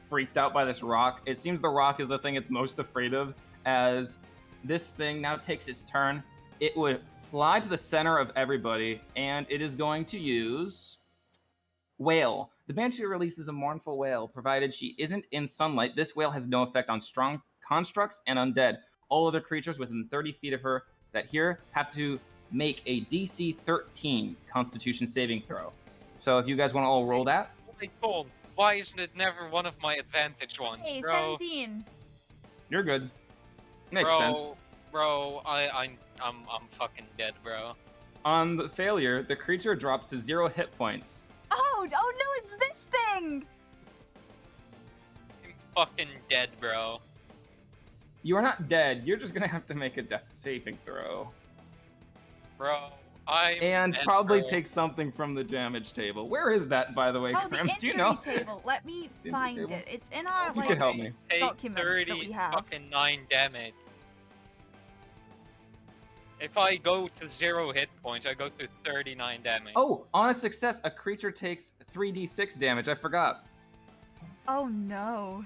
freaked out by this rock. It seems the rock is the thing it's most afraid of, as this thing now takes its turn it would fly to the center of everybody, and it is going to use Wail. The Banshee releases a mournful wail. Provided she isn't in sunlight, this wail has no effect on strong constructs and undead. All other creatures within 30 feet of her that hear have to make a DC 13 Constitution saving throw. So if you guys want to all roll that. Holy Tom, why isn't it never one of my advantage ones, Hey, bro? 17. You're good. Makes bro, sense. Bro, I'm fucking dead, bro. On the failure, the creature drops to 0 hit points. Oh no, it's this thing! I'm fucking dead, bro. You are not dead. You're just gonna have to make a death saving throw. Bro, I'm dead, probably bro. take something from the damage table. Where is that, by the way, Oh, the Krim? injury Do you know? table. Let me The injury find table? it. It's in our, You like, can help me. Take document that 30 we have. fucking 9 damage. If I go to 0 hit points, I go to 39 damage. Oh, on a success, a creature takes 3d6 damage. I forgot. Oh no.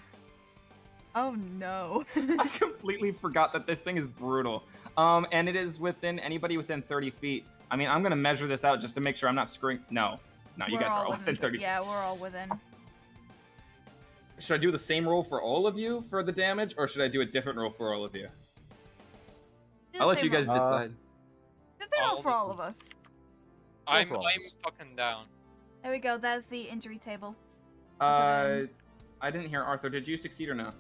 Oh no. I completely forgot that this thing is brutal. And it is within anybody within 30 feet. I mean, I'm gonna measure this out just to make sure I'm not screwing. No, you We're guys are all within within 30. Yeah, we're all within. Should I do the same roll for all of you for the damage, or should I do a different roll for all of you? I'll let you guys decide. Just roll for all of us. I'm for all of us. fucking down. There we go. There's the injury table. I didn't hear Arthur. Did you succeed or no?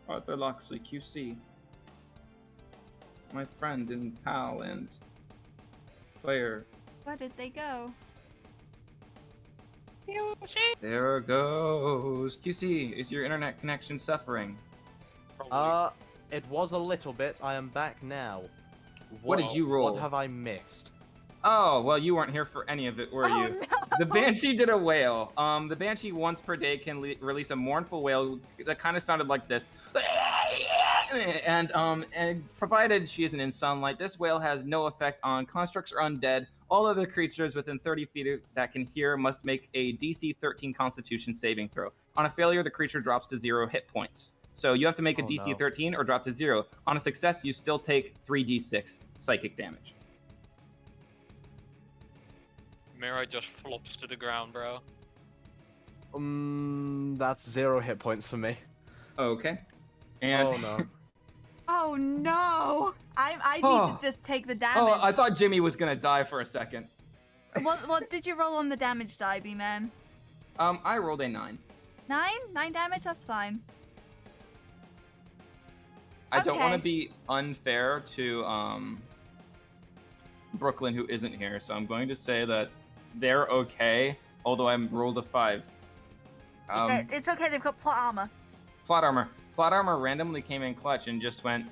Arthur Loxley, QC. My friend and pal and player. Where did they go? There goes. QC, is your internet connection suffering? It was a little bit. I am back now. What did you roll? What have I missed? Oh, well, you weren't here for any of it, were Oh, you? no. The Banshee did a wail. The Banshee once per day can release a mournful wail that kind of sounded like this. And provided she isn't in sunlight, this wail has no effect on constructs or undead. All other creatures within 30 feet that can hear must make a DC 13 Constitution saving throw. On a failure, the creature drops to 0 hit points. So you have to make a DC no. 13 or drop to 0. On a success, you still take 3d6 psychic damage. Mira just flops to the ground, bro. That's 0 hit points for me. Okay. And Oh no. Oh no! I need Oh. to just take the damage. oh, I thought Jimmy was gonna die for a second. What did you roll on the damage die, B-Man? I rolled a 9. 9? 9 damage? That's fine. I don't want to Okay. be unfair to Brooklyyn, who isn't here, so I'm going to say that they're okay, although I rolled a 5. It's okay, they've got plot armor. Plot armor. Plot armor randomly came in clutch and just went,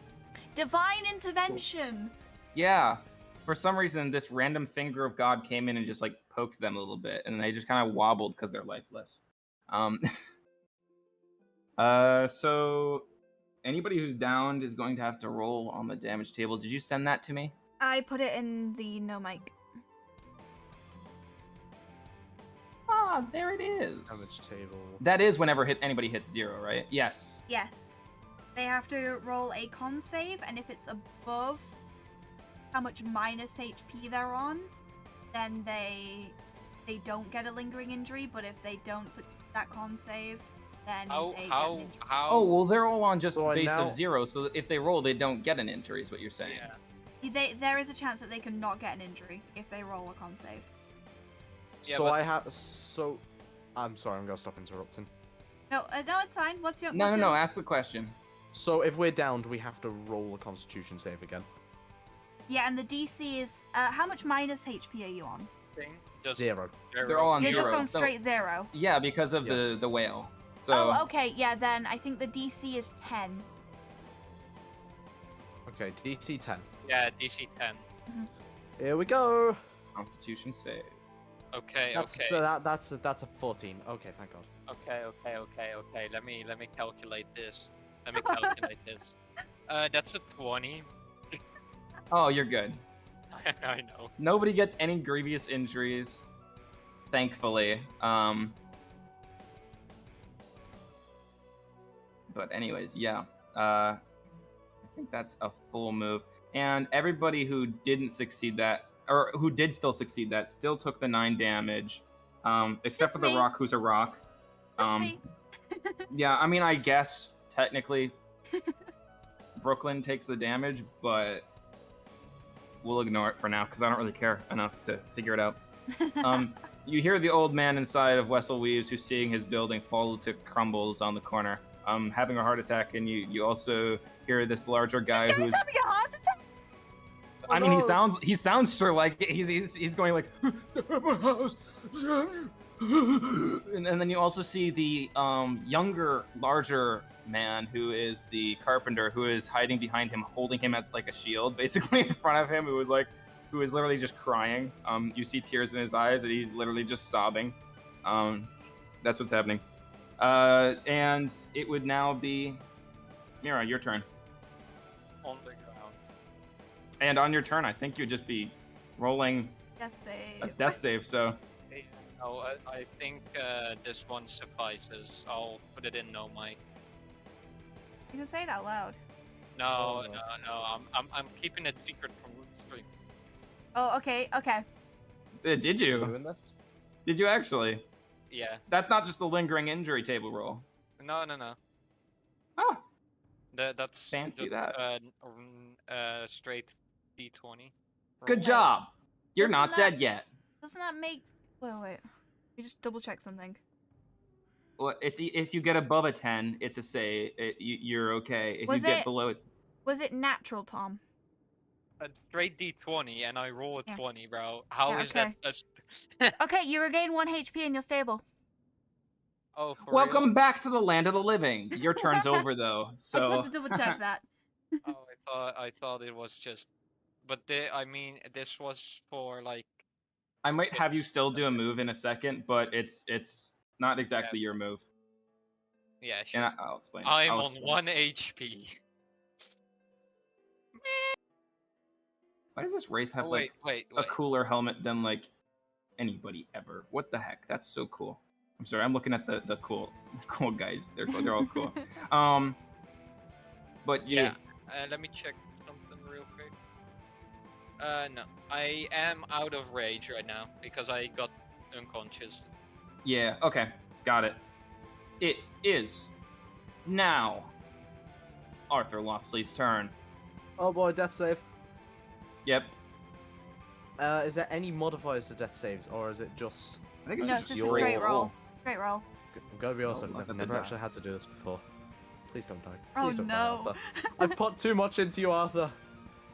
Divine intervention! yeah. For some reason, this random finger of God came in and just like poked them a little bit, and they just kind of wobbled because they're lifeless. So anybody who's downed is going to have to roll on the damage table. Did you send that to me? I put it in the no mic. Ah, there it is. Damage table. That is whenever anybody hits 0, right? Yes. Yes. They have to roll a con save, and if it's above how much minus HP they're on, then they don't get a lingering injury, but if they don't succeed that con save, then they get an injury. Oh, well, they're all on just So I base now- of 0, so if they roll, they don't get an injury, is what you're saying. Yeah. There is a chance that they can not get an injury if they roll a con save. Yeah, So but- I have. So. I'm sorry, I'm gonna stop interrupting. No, it's fine. What's your... No, ask the question. So if we're downed, we have to roll a Constitution save again. Yeah, and the DC is... how much minus HP are you on? Thing, just 0. They're all on You're 0. just on so- straight 0. Yeah, because of Yeah. the whale. So, Oh, okay. Yeah, then I think the DC is 10. Okay, DC 10. Yeah, DC 10. Here we go. Constitution save. Okay, That's okay. so that's a 14. Okay, thank God. Okay. Let me calculate this. That's a 20. Oh, you're good. I know. Nobody gets any grievous injuries, thankfully. But anyways, yeah. I think that's a full move. And everybody who didn't succeed that, or who did still succeed that, still took the 9 damage, except Just for the me. rock, who's a rock. That's me. Yeah, I mean, I guess technically Brooklyyn takes the damage, but we'll ignore it for now because I don't really care enough to figure it out. You hear the old man inside of Wessel Weaves, who's seeing his building fall to crumbles on the corner, having a heart attack, and you also hear this larger guy This guy's who's. having a heart attack. I mean, no. he sounds sure like it. He's going like, and then you also see the younger, larger man who is the carpenter, who is hiding behind him, holding him as like a shield, basically in front of him. Who is literally just crying. You see tears in his eyes, and he's literally just sobbing. That's what's happening. And it would now be Mira, your turn. On the ground. And on your turn, I think you'd just be rolling Death save. a death save. So No, I think this one suffices. I'll put it in no mic. You can say it out loud. No, I'm keeping it secret from Root Stream. Oh, okay. did you? Doing this? Did you actually? Yeah. That's not just the lingering injury table roll. No. Oh, That's Fancy just, that. Straight D20. good roll. job. You're Doesn't not that- dead yet. Doesn't that make? Wait. You just double check something. Well, it's if you get above a 10, it's a save. You're okay. If Was you get it- below it, Was it natural, Tom? A straight D20 and I roll a Yeah. 20, bro. How Yeah, is okay. that? Okay, you regain 1 HP and you're stable. Oh, for welcome real? back to the land of the living. Your turn's over though. I just So had to double check that. Oh, I thought it was just. But I mean, this was for like. I might have you still do a move in a second, but it's not exactly your move. Yeah, sure. And I'll explain. I'm I'll on explain. 1 HP. Why does this wraith have Oh, like wait. a cooler helmet than like anybody ever? What the heck? That's so cool. I'm sorry, I'm looking at the cool guys. They're all cool. But yeah. Let me check something real quick. No, I am out of rage right now because I got unconscious. Yeah, okay. Got it. It is now Arthur Loxley's turn. Oh boy, death save. Yep. Is there any modifiers to death saves, or is it just? I think it's No, just it's just a your straight roll. Straight roll. I'm gonna be honest, Oh, I've look at the never die. actually had to do this before. Please don't die. Oh, Please don't die, no. Arthur. I've put too much into you, Arthur.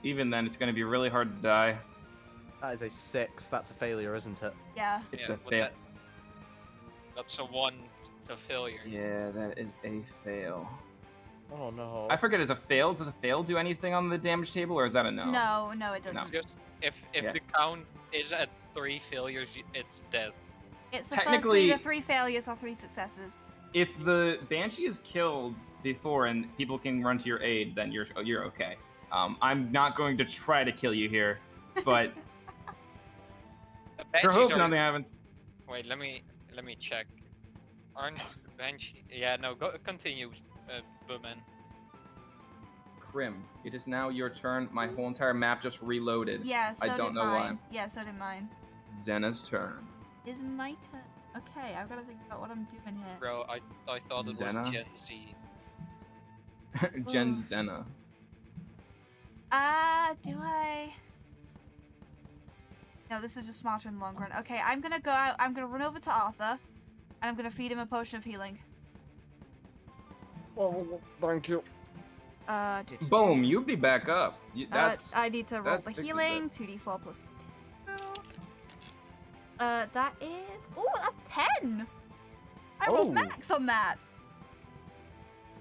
Even then, it's going to be really hard to die. That is a 6. That's a failure, isn't it? Yeah. It's Yeah, a but fail. That's a 1 to failure. Yeah, that is a fail. Oh no. I forget, is a fail? Does a fail do anything on the damage table, or is that a no? No, it doesn't. It's just if Yeah. the count is at 3 failures, it's death. It's the first Technically- three, the 3 failures or 3 successes. If the Banshee is killed before and people can run to your aid, then you're okay. I'm not going to try to kill you here, but The sure Banshees hope are- nothing happens. Wait, let me check. Aren't Banshee? Yeah, no. Continue, Bowman. Crim, it is now your turn. My whole entire map just reloaded. Yeah, so I don't did know why. mine. Yeah, so did mine. Zena's turn. Is my turn? Okay, I've got to think about what I'm doing here. Bro, I thought it Zena? was Gen Z. Gen Ooh. Zena. Do I? No, this is just smarter in the long run. Okay, I'm gonna go out. I'm gonna run over to Arthur, and I'm gonna feed him a potion of healing. Oh, thank you. Boom, you'd be back up. That's I need to roll that the fixes healing. 2d4 plus 2. That is. Oh, that's 10. I rolled Oh. max on that.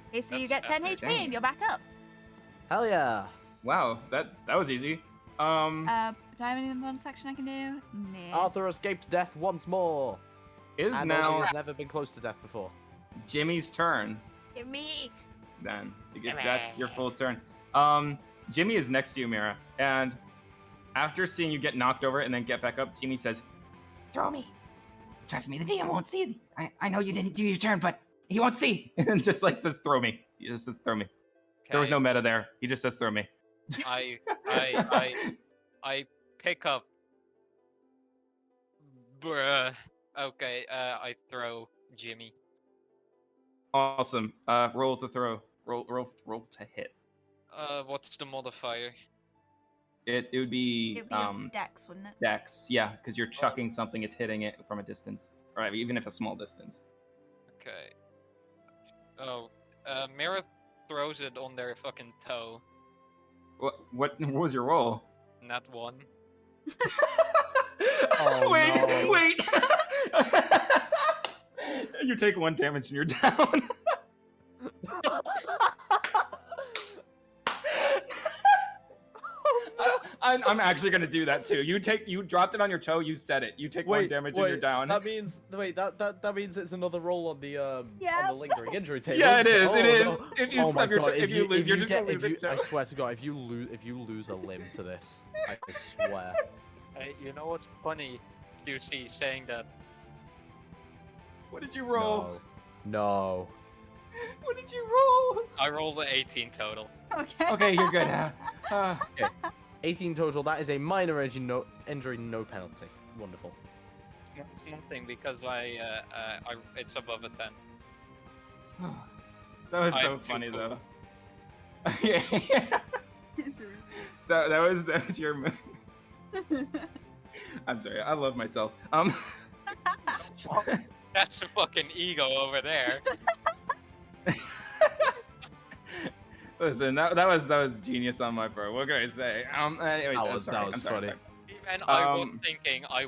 Okay, so you get That's 10 HP dang. and you're back up. Hell yeah. wow. That was easy. Do I have any bonus action I can do? Nah. Arthur escaped death once more. it is And also now he's never been close to death before. Jimmy's turn. Give me. Then because that's your full turn. Jimmy is next to you, Mira, and after seeing you get knocked over and then get back up, Jimmy says, Throw me. Trust me, the DM won't see. I know you didn't do your turn, but he won't see. and just like says, "Throw me." He just says, "Throw me." There was no meta there. He just says throw me. I pick up. Bruh. Okay, I throw Jimmy. Awesome. Roll to throw. Roll to hit. What's the modifier? It would be It'd be a dex, wouldn't it? dex. Yeah, because you're chucking something. It's hitting it from a distance, or even if a small distance. Okay. Oh, Mira throws it on their fucking toe. What was your roll? Not one. Oh, wait, no. wait. You take 1 damage and you're down. I'm actually gonna do that too. You dropped it on your toe. You said it. You take 1 damage and you're down. That means that means it's another roll on the Yeah. lingering injury table. Yeah, it is. Oh, It is. no. If you Oh stub my your toe, God, if you lose, you're just get- gonna lose it. I swear to God, if you lose a limb to this, I swear. Hey, you know what's funny? QC saying that. What did you roll? No. What did you roll? I rolled an 18 total. Okay. Okay, you're good. 18 total. That is a minor injury, no penalty. Wonderful. It's nothing because it's above a 10. That was I'm so too funny cool. though. Yeah. It's really- that was your move. I'm sorry. I love myself. That's a fucking ego over there. Listen, that was genius on my part. What can I say? Anyways, That I'm was sorry, funny. I'm sorry. Even I was thinking I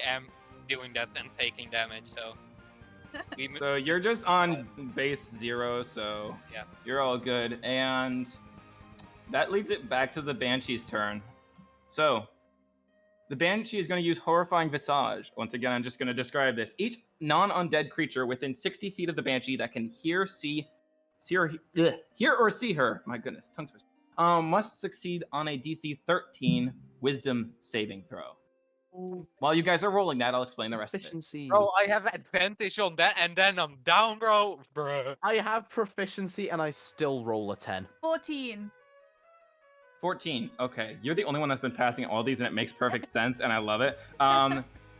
am doing that and taking damage, so. So you're just on base 0, so Yeah. you're all good. And that leads it back to the Banshee's turn. So the Banshee is going to use Horrifying Visage. Once again, I'm just going to describe this. Each non-undead creature within 60 feet of the Banshee that can hear or see her, my goodness, tongue twister, must succeed on a DC 13 Wisdom saving throw. While you guys are rolling that, I'll explain the rest of it. Proficiency. Bro, I have advantage on that, and then I'm down, bro. Bruh. I have proficiency and I still roll a 10. 14. 14. Okay, you're the only one that's been passing all these, and it makes perfect sense, and I love it.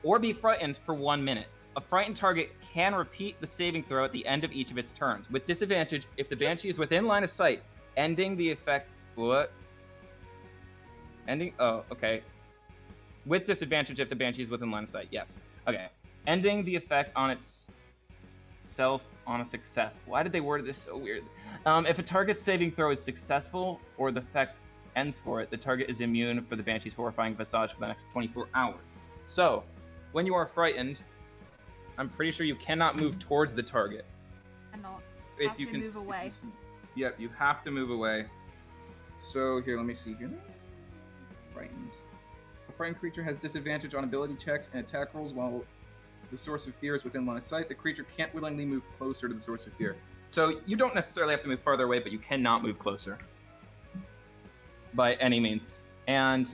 Or be frightened for 1 minute. A frightened target can repeat the saving throw at the end of each of its turns, with disadvantage if the Banshee is within line of sight, ending the effect. What? Ending. Oh, okay. With disadvantage if the Banshee is within line of sight. Yes. Okay. Ending the effect on itself on a success. Why did they word this so weird? If a target's saving throw is successful or the effect ends for it, the target is immune for the Banshee's Horrifying Visage for the next 24 hours. So, when you are frightened, I'm pretty sure you cannot move towards the target. Cannot. If Have you to can move away. Yep, you have to move away. So here, let me see here. Frightened. A frightened creature has disadvantage on ability checks and attack rolls while the source of fear is within line of sight. The creature can't willingly move closer to the source of fear. So you don't necessarily have to move farther away, but you cannot move closer. By any means. And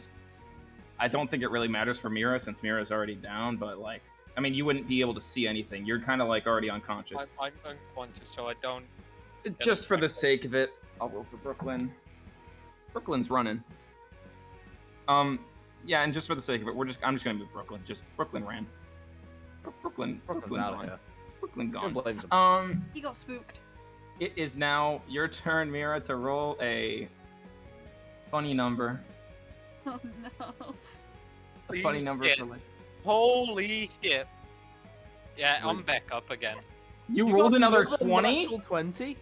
I don't think it really matters for Mira since Mira's already down, but like, I mean, you wouldn't be able to see anything. You're kind of like already unconscious. I'm unconscious, so I don't. Just for the sake of it, I'll roll for Brooklyyn. Brooklyn's running. Yeah, and just for the sake of it, I'm just gonna move Brooklyyn. Just Brooklyyn ran. Brooklyyn out of gone. here. Brooklyyn Good gone. blames. He got spooked. It is now your turn, Mira, to roll a funny number. Oh no. A funny number shit. for like. Holy shit. Yeah, I'm Wait. back up again. You rolled another 20? Natural 20?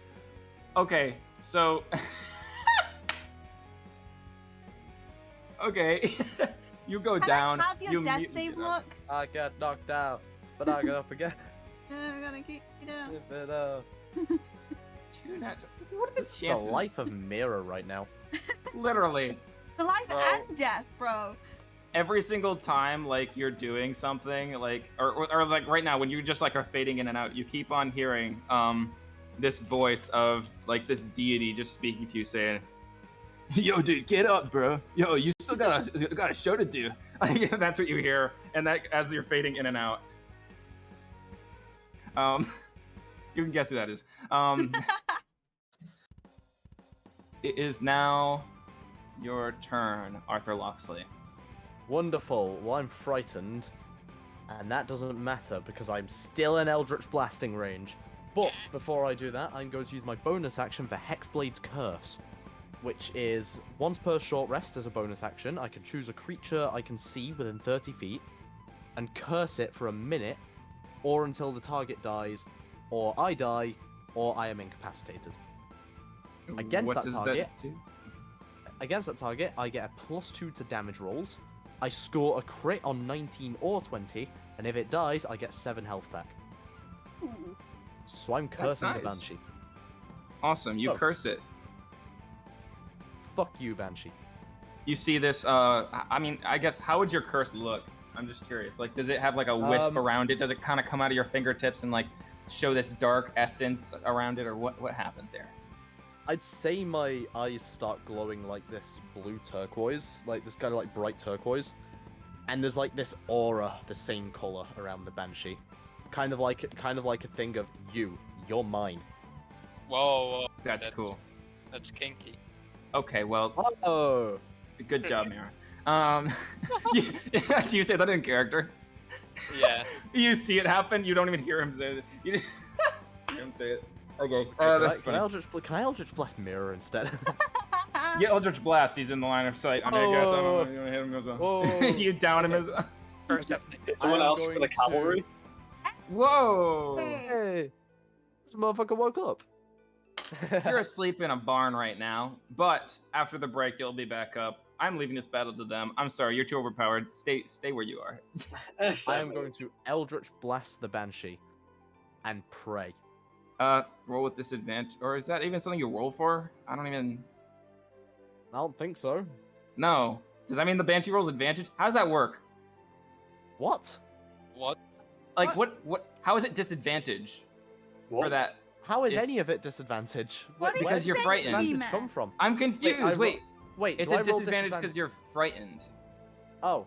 Okay, so. Okay. You go Can down. I have your you death mute- save look? I got knocked out, but I got up again. I'm gonna keep you down. Keep it up. Two natural. What are the This is chances? the life of Mira right now. Literally. The life Bro. and death, bro. Every single time like you're doing something like or like right now when you just like are fading in and out, you keep on hearing this voice of like this deity just speaking to you saying, yo dude, get up bro, yo, you still got a show to do. Like, that's what you hear, and that as you're fading in and out. You can guess who that is. It is now your turn, Arthur Loxley. Wonderful. Well, I'm frightened, and that doesn't matter because I'm still in Eldritch blasting range. But before I do that, I'm going to use my bonus action for Hexblade's Curse, which is once per short rest as a bonus action. I can choose a creature I can see within 30 feet and curse it for a minute, or until the target dies, or I die, or I am incapacitated. Against that target, I get a +2 to damage rolls. I score a crit on 19 or 20, and if it dies, I get 7 health back. Ooh. So I'm cursing the nice. Banshee. Awesome, you So- curse it. Fuck you, Banshee. You see this, I mean, I guess, how would your curse look? I'm just curious. Like, does it have, like, a wisp around it? Does it kind of come out of your fingertips and, like, show this dark essence around it, or what happens here? I'd say my eyes start glowing like this blue turquoise, like this kind of like bright turquoise, and there's like this aura, the same color around the Banshee, kind of like a thing of you're mine. Whoa. That's cool. That's kinky. Okay, well, Oh, good job, Mira. Do you say that in character? Yeah. You see it happen, you don't even hear him say it. You hear him say it. Okay, that's can I Eldritch Blast Mira instead? Yeah, Eldritch Blast, he's in the line of sight. I mean, I guess I don't know, you want to hit him as well. You down him as well. Did someone else for the cavalry? Whoa! Hey, this motherfucker woke up. You're asleep in a barn right now, but after the break, you'll be back up. I'm leaving this battle to them. I'm sorry, you're too overpowered. Stay where you are. I am going to Eldritch Blast the Banshee and pray. Roll with disadvantage, or is that even something you roll for? I don't think so. No. Does that mean the Banshee rolls advantage? How does that work? What? What? Like, what? How is it disadvantage for that? How is If- any of it disadvantage? What are Because you you're saying, frightened. Disadvantage come from? I'm confused. Wait, it's do a I roll disadvantage because you're frightened. Oh.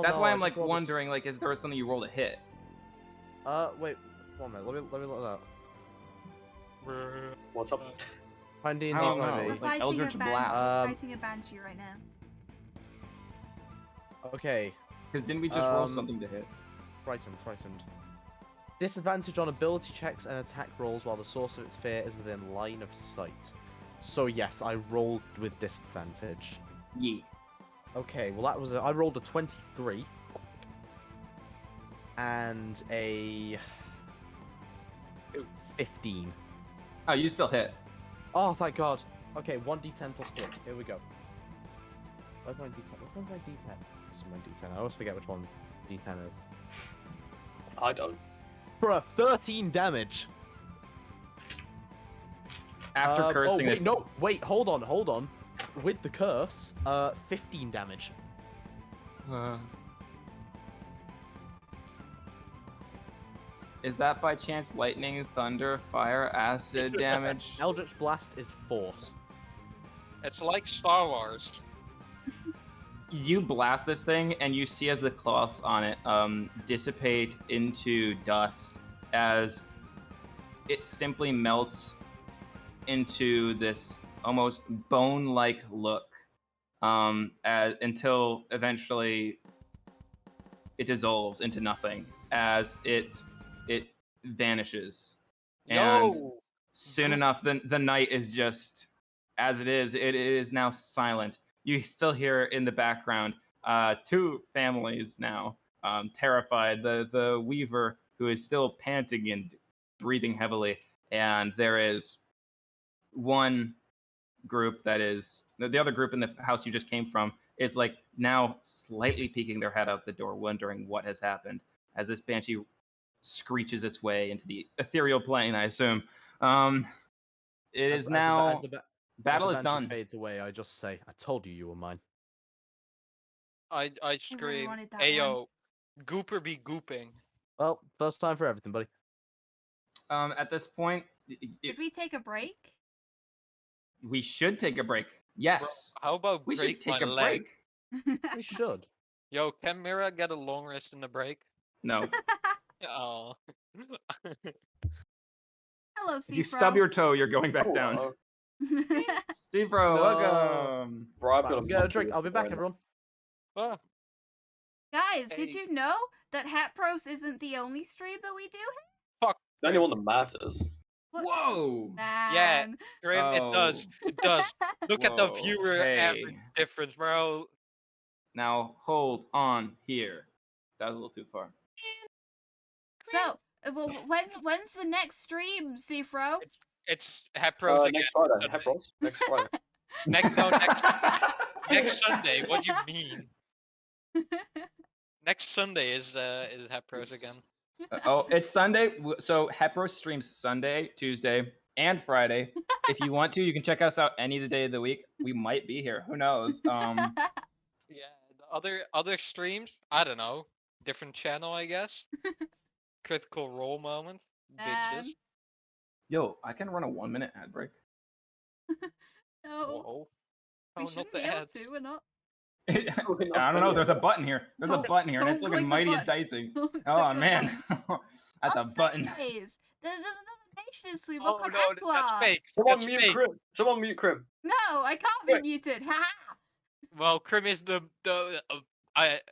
That's no, why I I'm just like rolled a wondering, like, if there was something you rolled a hit. Wait, 1 minute. Let me look that up. What's up? Finding I don't know. We're Like fighting Eldritch a Blast. fighting a Banshee right now. Okay, Because didn't we just roll Um, something to hit? frightened. Disadvantage on ability checks and attack rolls while the source of its fear is within line of sight. So yes, I rolled with disadvantage. Yeah. Okay, well I rolled a 23 and a 15. Oh, you still hit. Oh, thank God. Okay, 1d10 plus 3. Here we go. Where's my d10? What's my d10? This is my d10. I always forget which one d10 is. I don't. For a 13 damage. After cursing wait, this. No, wait, hold on. With the curse, 15 damage. Is that by chance lightning, thunder, fire, acid damage? Eldritch Blast is force. It's like Star Wars. You blast this thing, and you see as the cloths on it dissipate into dust as it simply melts into this almost bone-like look until eventually it dissolves into nothing as it vanishes. And soon enough, the night is just as it is now silent. You still hear in the background 2 families now, terrified. The weaver, who is still panting and breathing heavily, and there is one group that is the other group in the house you just came from is like now slightly peeking their head out the door, wondering what has happened as this banshee screeches its way into the ethereal plane. I assume. It is now. Battle is done. Fades away. I just say, "I told you were mine." I really scream, wanted that Ayo, Gooper be gooping. Well, first time for everything, buddy. At this point, Did we take a break? we should take a break. Yes, How about we break should take my a leg? break. We should. Yo, can Mira get a long rest in the break? No, Oh. Hello, Seefro. if you stub your toe, you're going back Oh, down. Seefro, No. welcome. Bro, I've got Let's get a drink. I'll be back, everyone. Ah, Guys, did Hey. you know that Hepros isn't the only stream that we do? It's the only one that matters. What? Whoa. Yeah. Man. Grim, it does. It does. Look at the Whoa, viewer average hey. difference, bro. Now hold on here. That was a little too far. So, well, when's the next stream, Seefro? It's Hepros again. Next Friday. Sunday. Hepros. Next Friday. Next Sunday. What do you mean? Next Sunday is Hepros again. Oh, it's Sunday. So Hepros streams Sunday, Tuesday, and Friday. If you want to, you can check us out any of the day of the week. We might be here. Who knows? Yeah, the other streams, I don't know. Different channel, I guess. Critical role moment. Bitches. Yo, I can run a 1-minute ad break. No, Whoa. we Oh, should not be the able ads. to. We're not. I don't know. There's a button here. There's a Don't- button here, and it's don't looking click the mighty button. enticing. Don't click Oh the man, that's a On button. Sundays, there's another nation in Suimore Oh called no, Aglar. that's fake. Someone That's mute fake. Crim. Someone mute Crim. No, I can't be muted. Ha ha. Well, Crim is the Because it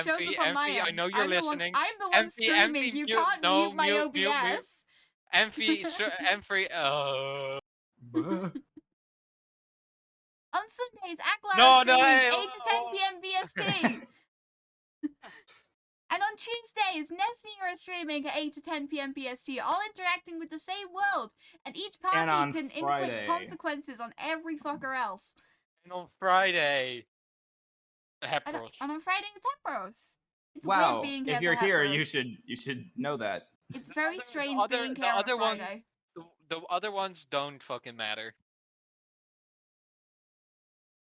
shows Emphy, up on my Emphy, I end. know you're I'm listening. The one, I'm the one Emphy, streaming. Emphy, You mute- can't no, mute my mute, mute, mute. OBS. Emphy, Emphy, On Sundays, Aglar No, is no, streaming hey, 8 whoa, to 10 whoa. p.m. BST. And on Tuesdays, Nesnea is streaming at 8 to 10 p.m. BST, all interacting with the same world. And each And on party can Friday. inflict consequences on every fucker else. and on Friday, And, Hepros. and on Friday, it's Hepros. It's Wow, weird being if here you're for here, Hepros. you should know that. It's very other- the strange other- being the here on a other one- Friday. The other ones don't fucking matter.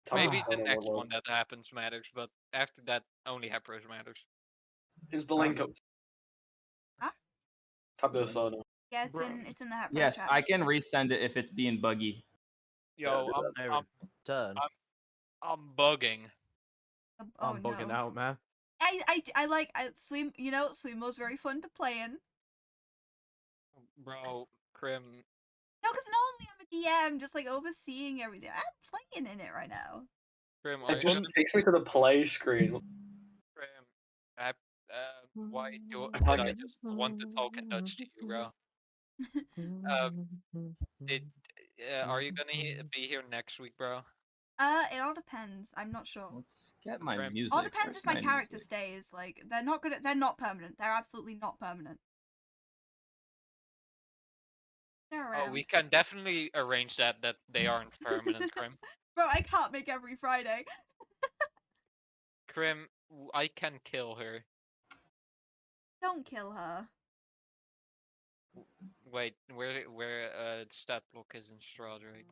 Time Maybe to the follow next along. one that happens matters, but after that, only Hepros matters. Is the link up? Huh? Tabula Rasa. Yeah, Bro. it's in the Hepros Yes, chat. I can resend it if it's being buggy. Yo, Hey, turn. I'm bugging. Oh, I'm bugging no. out, man. I like Swim. You know, Suimore's very fun to play in. Bro, Crim. No, because normally I'm a DM, just like overseeing everything. I'm playing in it right now. Crim, are It you just gonna takes me to the play screen. Crim? Why did I can't I get- just want to talk and nudge to you, bro? Are you gonna be here next week, bro? It all depends. I'm not sure. Let's get my Right. music. All depends Where's if my character music? stays. Like they're not gonna. They're not permanent. They're absolutely not permanent. They're around. Oh, we can definitely arrange that they aren't permanent, Crim. Bro, I can't make every Friday. Crim, I can kill her. Don't kill her. Wait, where stat block is in Strahd, right?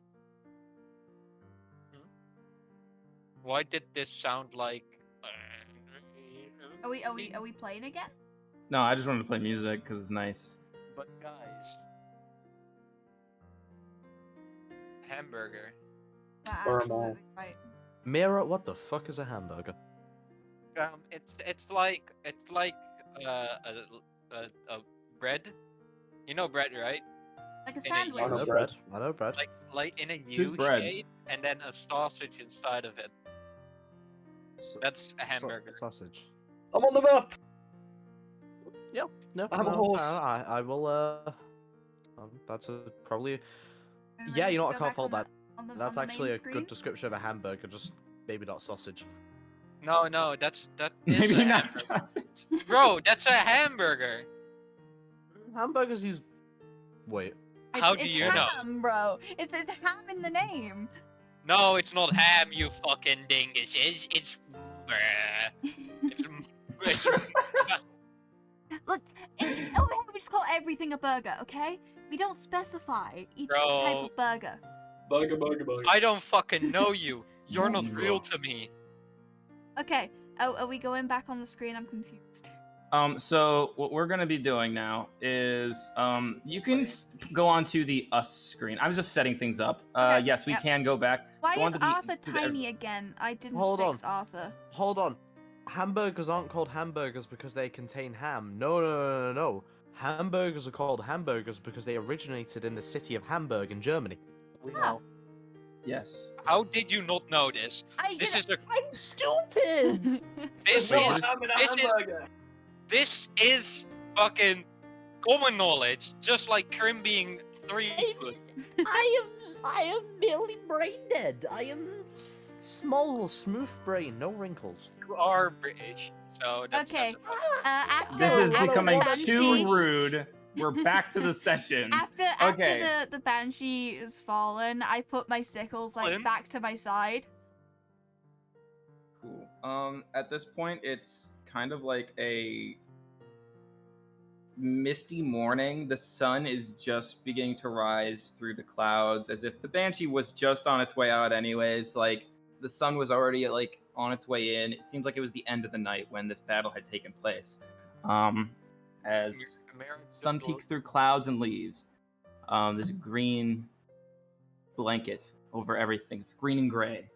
Why did this sound like? Are we playing again? No, I just wanted to play music because it's nice. But guys, hamburger. Or Absolutely right. Mira, what the fuck is a hamburger? It's like a bread. You know bread, right? Like a In a I sandwich. know know bread. bread. I know bread. Like in a Who's U bread? shape, and then a sausage inside of it. That's a hamburger. Sausage. I'm on the map. No, I have a no, horse. I will. That's probably. Are we Yeah, ready you know to what? I go can't back fault on that. on the That's main actually a screen? good description of a hamburger, just maybe not sausage. No, that is Maybe a not hamburger. sausage. Bro, that's a hamburger. Hamburgers use. Wait. How It's do you know? ham, bro. It's ham in the name. No, it's not ham, you fucking dinguses. It's it's Look, we just call everything a burger, okay? We don't specify each type Bro. of burger. Burger, burger, burger. I don't fucking know you. You're not Bro. real to me. Okay, are we going back on the screen? I'm confused. So what we're gonna be doing now is you can go on to the us screen. I was just setting things up. Okay, Yes, we yep. can go back. Why Go on is to the- Arthur to the- tiny again? I didn't Hold fix on. Arthur. Hold on. Hamburgers aren't called hamburgers because they contain ham. No. Hamburgers are called hamburgers because they originated in the city of Hamburg in Germany. We Ah. know. Yes. How did you not know this? I This is a I'm stupid! this No, is I'm in a this is hamburger. this is fucking common knowledge, just like Krim being 3 foot. I am merely brain dead. I am small, smooth brain, no wrinkles. You are British, so that's Okay. that's After This is after becoming the too Banshee, rude. We're back to the session. after Okay. the Banshee is fallen, I put my sickles like Fallen? back to my side. Cool. At this point, it's kind of like a misty morning. The sun is just beginning to rise through the clouds, as if the Banshee was just on its way out anyways. Like, the sun was already, like, on its way in. It seems like it was the end of the night when this battle had taken place. As sun peeks through clouds and leaves. There's a green blanket over everything. It's green and gray.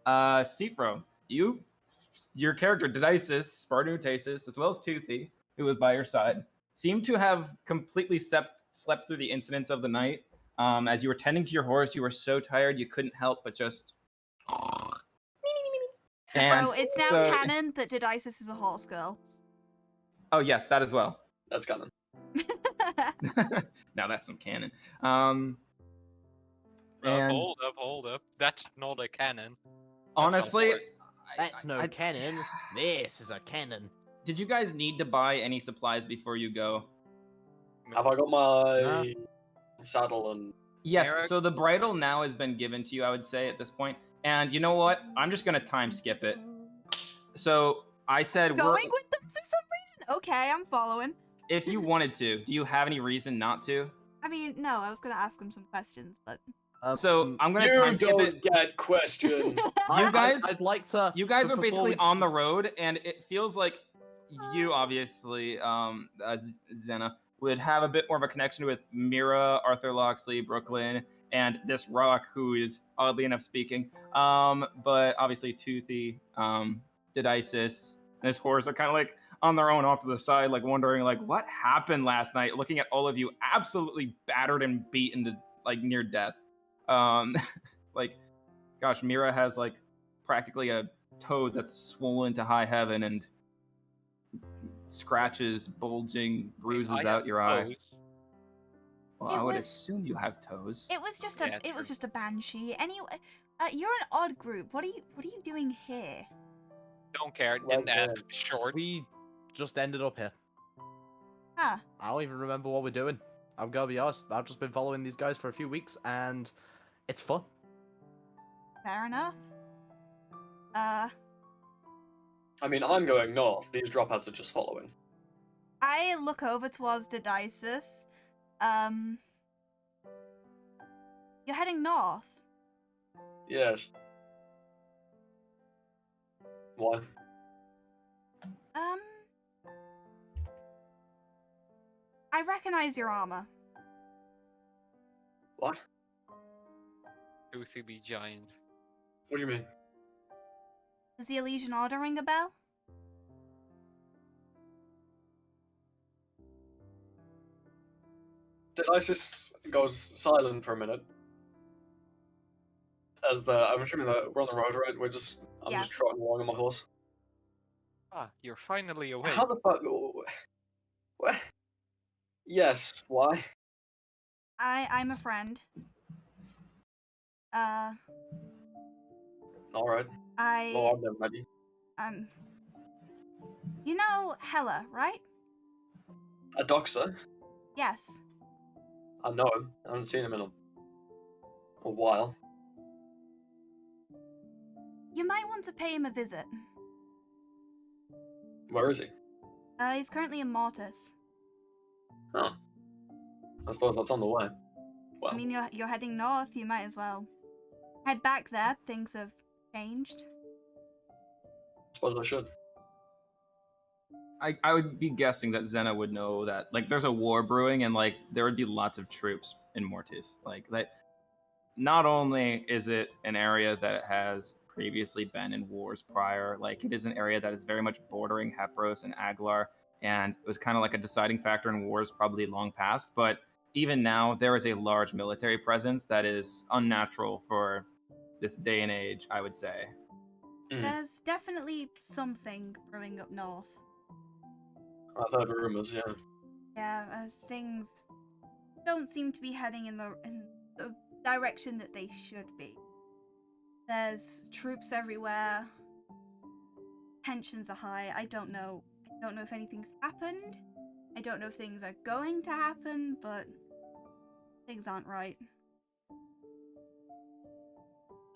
Seefro, your character, Didysis, Sparnuotasis, as well as Toothy, who was by your side, seemed to have completely slept through the incidents of the night. As you were tending to your horse, you were so tired you couldn't help but just... And Bro, it's now so- canon that Didysis is a horse girl. Oh, yes, that as well. That's canon. Now that's some canon. Hold And up. That's not a cannon. honestly, That's no I- cannon. This is a cannon. did you guys need to buy any supplies before you go? Have I got my saddle and... Yes, Eric? so the bridle now has been given to you, I would say, at this point. And you know what? I'm just going to time skip it. So I said, Going with them for some reason? Okay, I'm following. if you wanted to, do you have any reason not to? I mean, no, I was gonna ask him some questions, but So I'm going to You time skip don't it. get questions. You guys- I'd like to. You guys to are basically perform- on the road, and it feels like you, obviously, Zena, would have a bit more of a connection with Mira, Arthur Loxley, Brooklyyn, and this rock who is oddly enough speaking. But obviously Toothy, Didysis, and his horse are kind of like on their own off to the side, like wondering like what happened last night, looking at all of you absolutely battered and beaten to like near death. Like, gosh, Mira has like practically a toad that's swollen to high heaven and scratches, bulging bruises I out have your eye. toes. Well, It I would was- assume you have toes. it was just Yeah, it was true. just a banshee. Anyway, you're an odd group. What are you doing here? Don't care. Well Didn't add done. short. We just ended up here. Huh? I don't even remember what we're doing. I'm gonna be honest. I've just been following these guys for a few weeks, and it's fun. Fair enough. I mean, I'm going north. These dropouts are just following. I look over towards Didysis. You're heading north. Yes. Why? I recognize your armor. What? Toothy be giant. What do you mean? Does the Elysian Order ring a bell? Didysis goes silent for a minute. I'm assuming that we're on the road, right? I'm Yeah. just trotting along on my horse. Ah, you're finally awake. How the fuck? What? Yes. Why? I'm a friend. All right. I Well, I've never met you. you know Hella, right? A doxer? Yes. I know him. I haven't seen him in a while. You might want to pay him a visit. Where is he? He's currently in Mortis. Oh. I suppose that's on the way. Well, I mean, you're heading north. You might as well head back there. Things have changed. I suppose I should. I would be guessing that Zena would know that like there's a war brewing and like there would be lots of troops in Mortis. Like that. Not only is it an area that has previously been in wars prior, like it is an area that is very much bordering Hepros and Aglar, and it was kind of like a deciding factor in wars probably long past. But even now, there is a large military presence that is unnatural for this day and age, I would say. There's definitely something brewing up north. I've heard rumors, yeah. Yeah, things don't seem to be heading in the direction that they should be. There's troops everywhere. Tensions are high. I don't know if anything's happened. I don't know if things are going to happen, but things aren't right.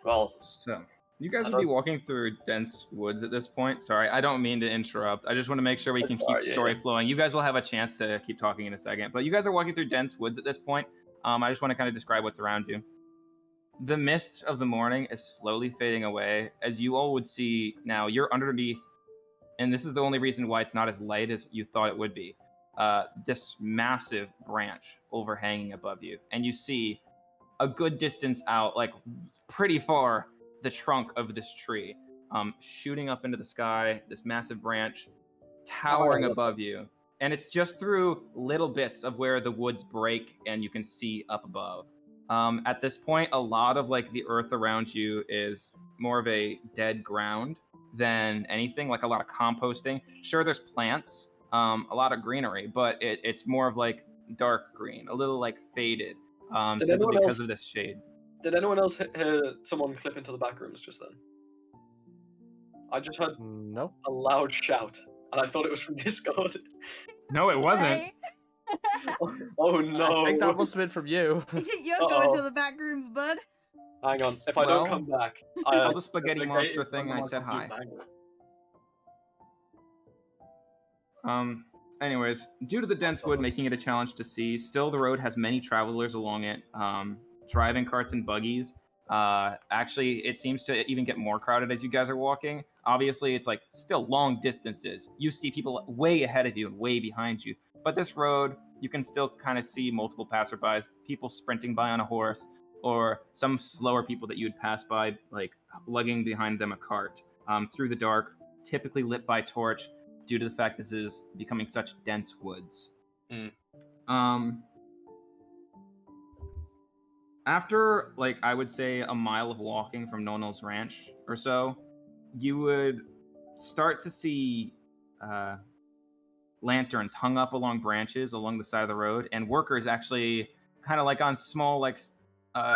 Well, So, you guys would be walking through dense woods at this point. Sorry, I don't mean to interrupt. I just want to make sure we can keep story flowing. You guys will have a chance to keep talking in a second. But you guys are walking through dense woods at this point. I just want to kind of describe what's around you. The mist of the morning is slowly fading away. As you all would see now, you're underneath, and this is the only reason why it's not as light as you thought it would be. This massive branch overhanging above you. And you see a good distance out, like pretty far, the trunk of this tree, shooting up into the sky, this massive branch towering above you. And it's just through little bits of where the woods break and you can see up above. At this point, a lot of like the earth around you is more of a dead ground than anything, like a lot of composting. Sure, there's plants, a lot of greenery, but it's more of like dark green, a little like faded, simply because of this shade. Did anyone else hear someone clip into the back rooms just then? I just heard a loud shout, and I thought it was from Discord. No, it wasn't. Oh no! I think that must have been from you. You're going to the back rooms, bud. Hang on, if I don't come back, I saw the spaghetti monster thing and I said hi. Anyways, due to the dense wood making it a challenge to see, still the road has many travelers along it, driving carts and buggies. Actually, it seems to even get more crowded as you guys are walking. Obviously, it's like still long distances. You see people way ahead of you and way behind you. But this road, you can still kind of see multiple passerbys, people sprinting by on a horse, or some slower people that you'd pass by, like lugging behind them a cart, through the dark, typically lit by torch, due to the fact this is becoming such dense woods. After, like, I would say a mile of walking from Nonal's ranch or so, you would start to see lanterns hung up along branches along the side of the road, and workers actually kind of like on small, like,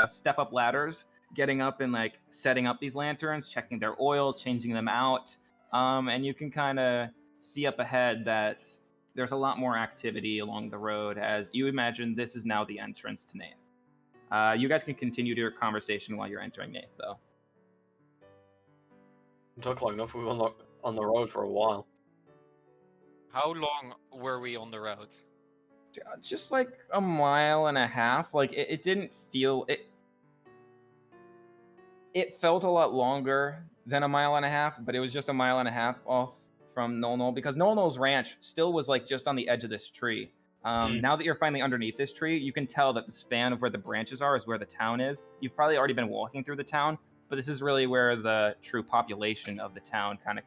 step-up ladders, getting up and, like, setting up these lanterns, checking their oil, changing them out, and you can kind of see up ahead that there's a lot more activity along the road, as you imagine this is now the entrance to Nath. You guys can continue your conversation while you're entering Nath, though. It took long enough. We were on the road for a while. How long were we on the road? Just like a mile and a half. Like it didn't feel it. It felt a lot longer than a mile and a half, but it was just a mile and a half off from Nolnol, because Nolnol's ranch still was like just on the edge of this tree. Now that you're finally underneath this tree, you can tell that the span of where the branches are is where the town is. You've probably already been walking through the town, but this is really where the true population of the town kind of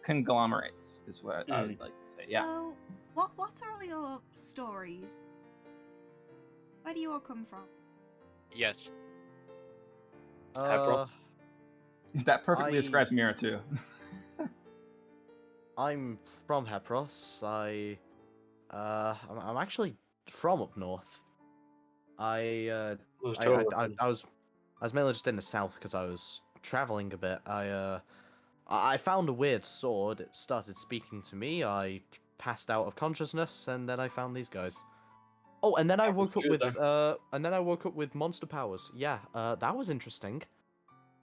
conglomerates, is what I would like to say. So, what are all your stories? Where do you all come from? Yes. Hepros. That perfectly describes Mira too. I'm from Hepros. I'm actually from up north. I was mainly just in the south because I was traveling a bit. I found a weird sword. It started speaking to me. I passed out of consciousness, and then I found these guys. Oh, and then I woke up with monster powers. Yeah, that was interesting.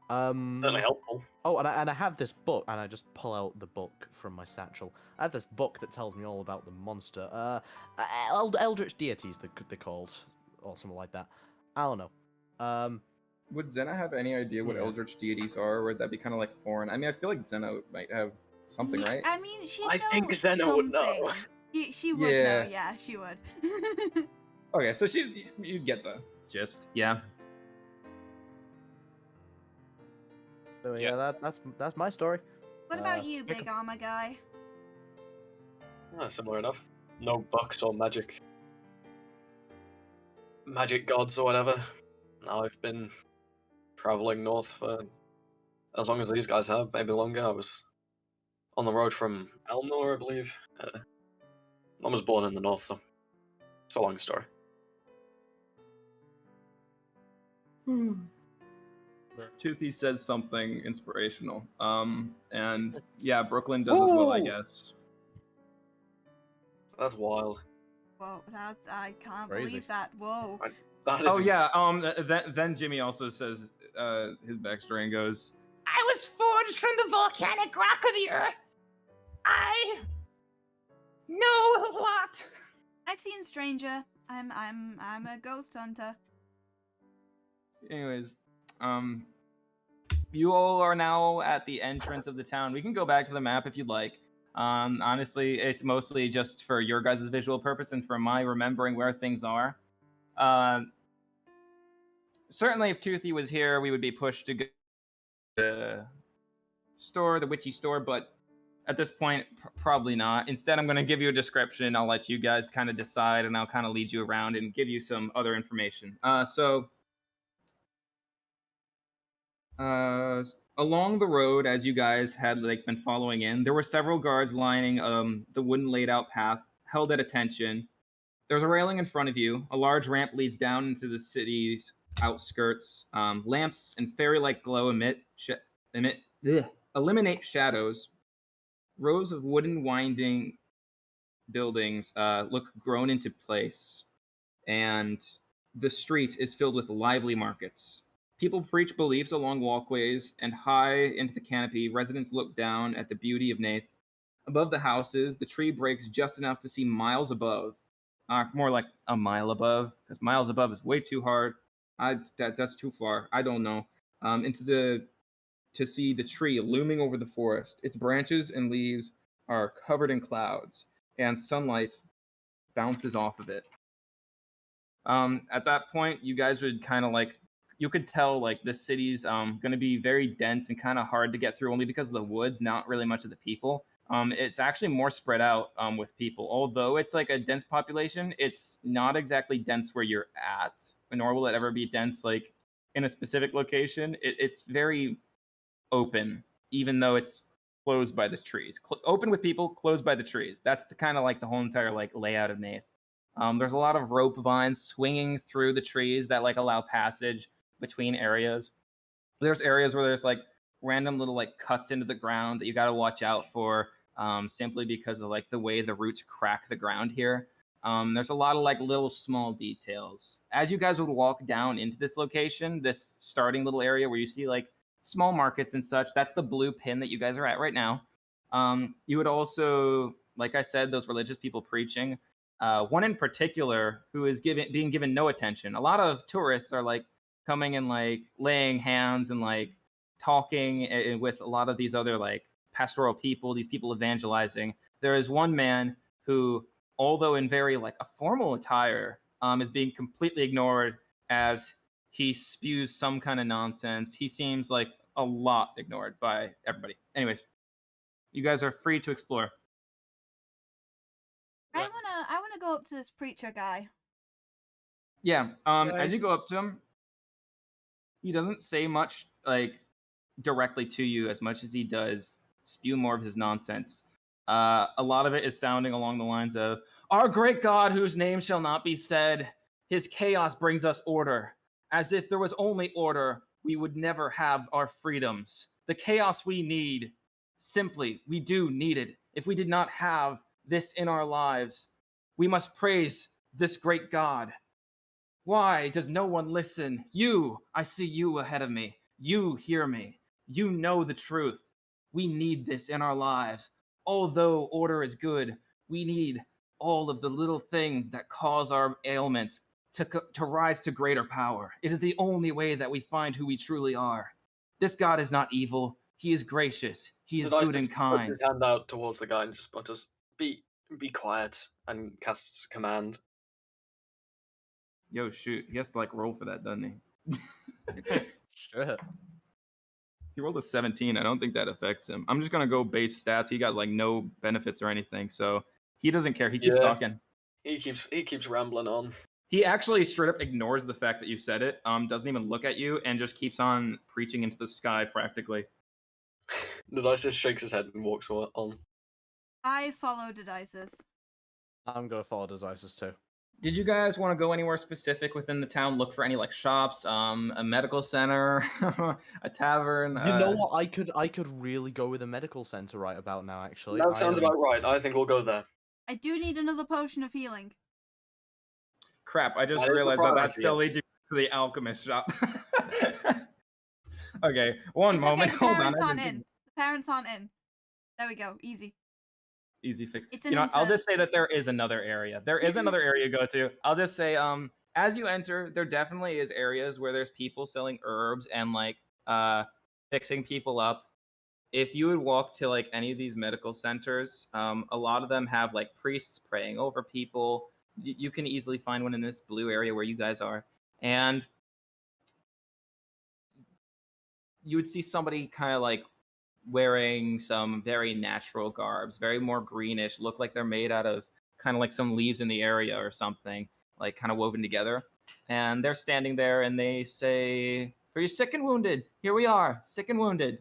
Certainly helpful. Oh, and I have this book, and I just pull out the book from my satchel. I have this book that tells me all about the monster. Eldritch deities, they're called, or something like that. I don't know. Would Zena have any idea what Eldritch deities are, or would that be kind of like foreign? I mean, I feel like Zena might have something, right? I mean, she I knows think Zena would know. She would know, yeah, she would. Okay, so you'd get the gist, yeah. So, yeah, that's my story. What about you, big armor guy? Similar enough. No bucks or magic. magic gods or whatever. Now I've been traveling north for as long as these guys have, maybe longer. I was on the road from Elnor, I believe. Mom was born in the north, though. It's a long story. Toothy says something inspirational. And yeah, Brooklyyn does as well, I guess. That's wild. Whoa, that's I can't Crazy. believe that. Whoa. That is Oh yeah. Then Jimmy also says his backstory and goes, I was forged from the volcanic rock of the earth. I know a lot. I've seen Stranger. I'm a ghost hunter. anyways, you all are now at the entrance of the town. We can go back to the map if you'd like. Honestly, it's mostly just for your guys' visual purpose and for my remembering where things are. Certainly, if Toothy was here, we would be pushed to go to the store, the witchy store, but at this point, probably not. Instead, I'm going to give you a description, and I'll let you guys kind of decide, and I'll kind of lead you around and give you some other information. Along the road, as you guys had been following in, there were several guards lining the wooden laid-out path, held at attention. There's a railing in front of you. A large ramp leads down into the city's outskirts. Lamps and fairy-like glow eliminate shadows. Rows of wooden winding buildings look grown into place, and the street is filled with lively markets. People preach beliefs along walkways, and high into the canopy, residents look down at the beauty of Nath. Above the houses, the tree breaks just enough to see miles above. More like a mile above, because miles above is way too hard. That's too far. I don't know. To see the tree looming over the forest. Its branches and leaves are covered in clouds, and sunlight bounces off of it. At that point, you guys would kind of you could tell this city's going to be very dense and kind of hard to get through only because of the woods, not really much of the people. It's actually more spread out with people. Although it's like a dense population, it's not exactly dense where you're at, nor will it ever be dense in a specific location. It's very open, even though it's closed by the trees. Open with people, closed by the trees. That's the kind of the whole entire layout of Nath. There's a lot of rope vines swinging through the trees that allow passage between areas. There's areas where there's random little cuts into the ground that you got to watch out for, simply because of the way the roots crack the ground here. There's a lot of little small details. As you guys would walk down into this location, this starting little area where you see small markets and such, that's the blue pin that you guys are at right now. You would also, like I said, those religious people preaching. One in particular who is being given no attention. A lot of tourists are coming and laying hands and talking with a lot of these other pastoral people, these people evangelizing. There is one man who, although in very a formal attire, is being completely ignored as he spews some kind of nonsense. He seems a lot ignored by everybody. Anyways, you guys are free to explore. I wanna go up to this preacher guy. Yeah. As you go up to him, he doesn't say much directly to you as much as he does spew more of his nonsense. A lot of it is sounding along the lines of, "Our great God, whose name shall not be said, his chaos brings us order. As if there was only order, we would never have our freedoms. The chaos we need, simply, we do need it. If we did not have this in our lives, we must praise this great God. Why does no one listen? You, I see you ahead of me. You hear me. You know the truth. We need this in our lives. Although order is good, we need all of the little things that cause our ailments to rise to greater power. It is the only way that we find who we truly are. This God is not evil. He is gracious. He is good and kind." Puts his hand out towards the guy and just mutters, be quiet, and casts command. Yo, shoot. He has to roll for that, doesn't he? Shit. He rolled a 17. I don't think that affects him. I'm just going to go base stats. He got no benefits or anything, so he doesn't care. He keeps talking. He keeps rambling on. He actually straight up ignores the fact that you said it. Doesn't even look at you and just keeps on preaching into the sky practically. Didysis shakes his head and walks on. I follow Didysis. I'm gonna follow Didysis too. Did you guys want to go anywhere specific within the town? Look for any like shops, a medical center, a tavern? You know what? I could really go with a medical center right about now. Actually, That sounds about right. I think we'll go there. I do need another potion of healing. Crap! I just That is the realized that priority, still yes. leads you to the alchemist shop. Okay, one It's moment. okay, the Hold on. parents aren't in. The parents aren't in. There we go. Easy. Easy fix. It's You an know, I'll insert. just say that there is another area. There is another area to go to. I'll just say, as you enter, there definitely is areas where there's people selling herbs and like fixing people up. If you would walk to like any of these medical centers, a lot of them have like priests praying over people. You can easily find one in this blue area where you guys are, and you would see somebody kind of like wearing some very natural garbs, very more greenish, look like they're made out of kind of like some leaves in the area or something, like kind of woven together. And they're standing there and they say, "For you sick and wounded, here we are, sick and wounded.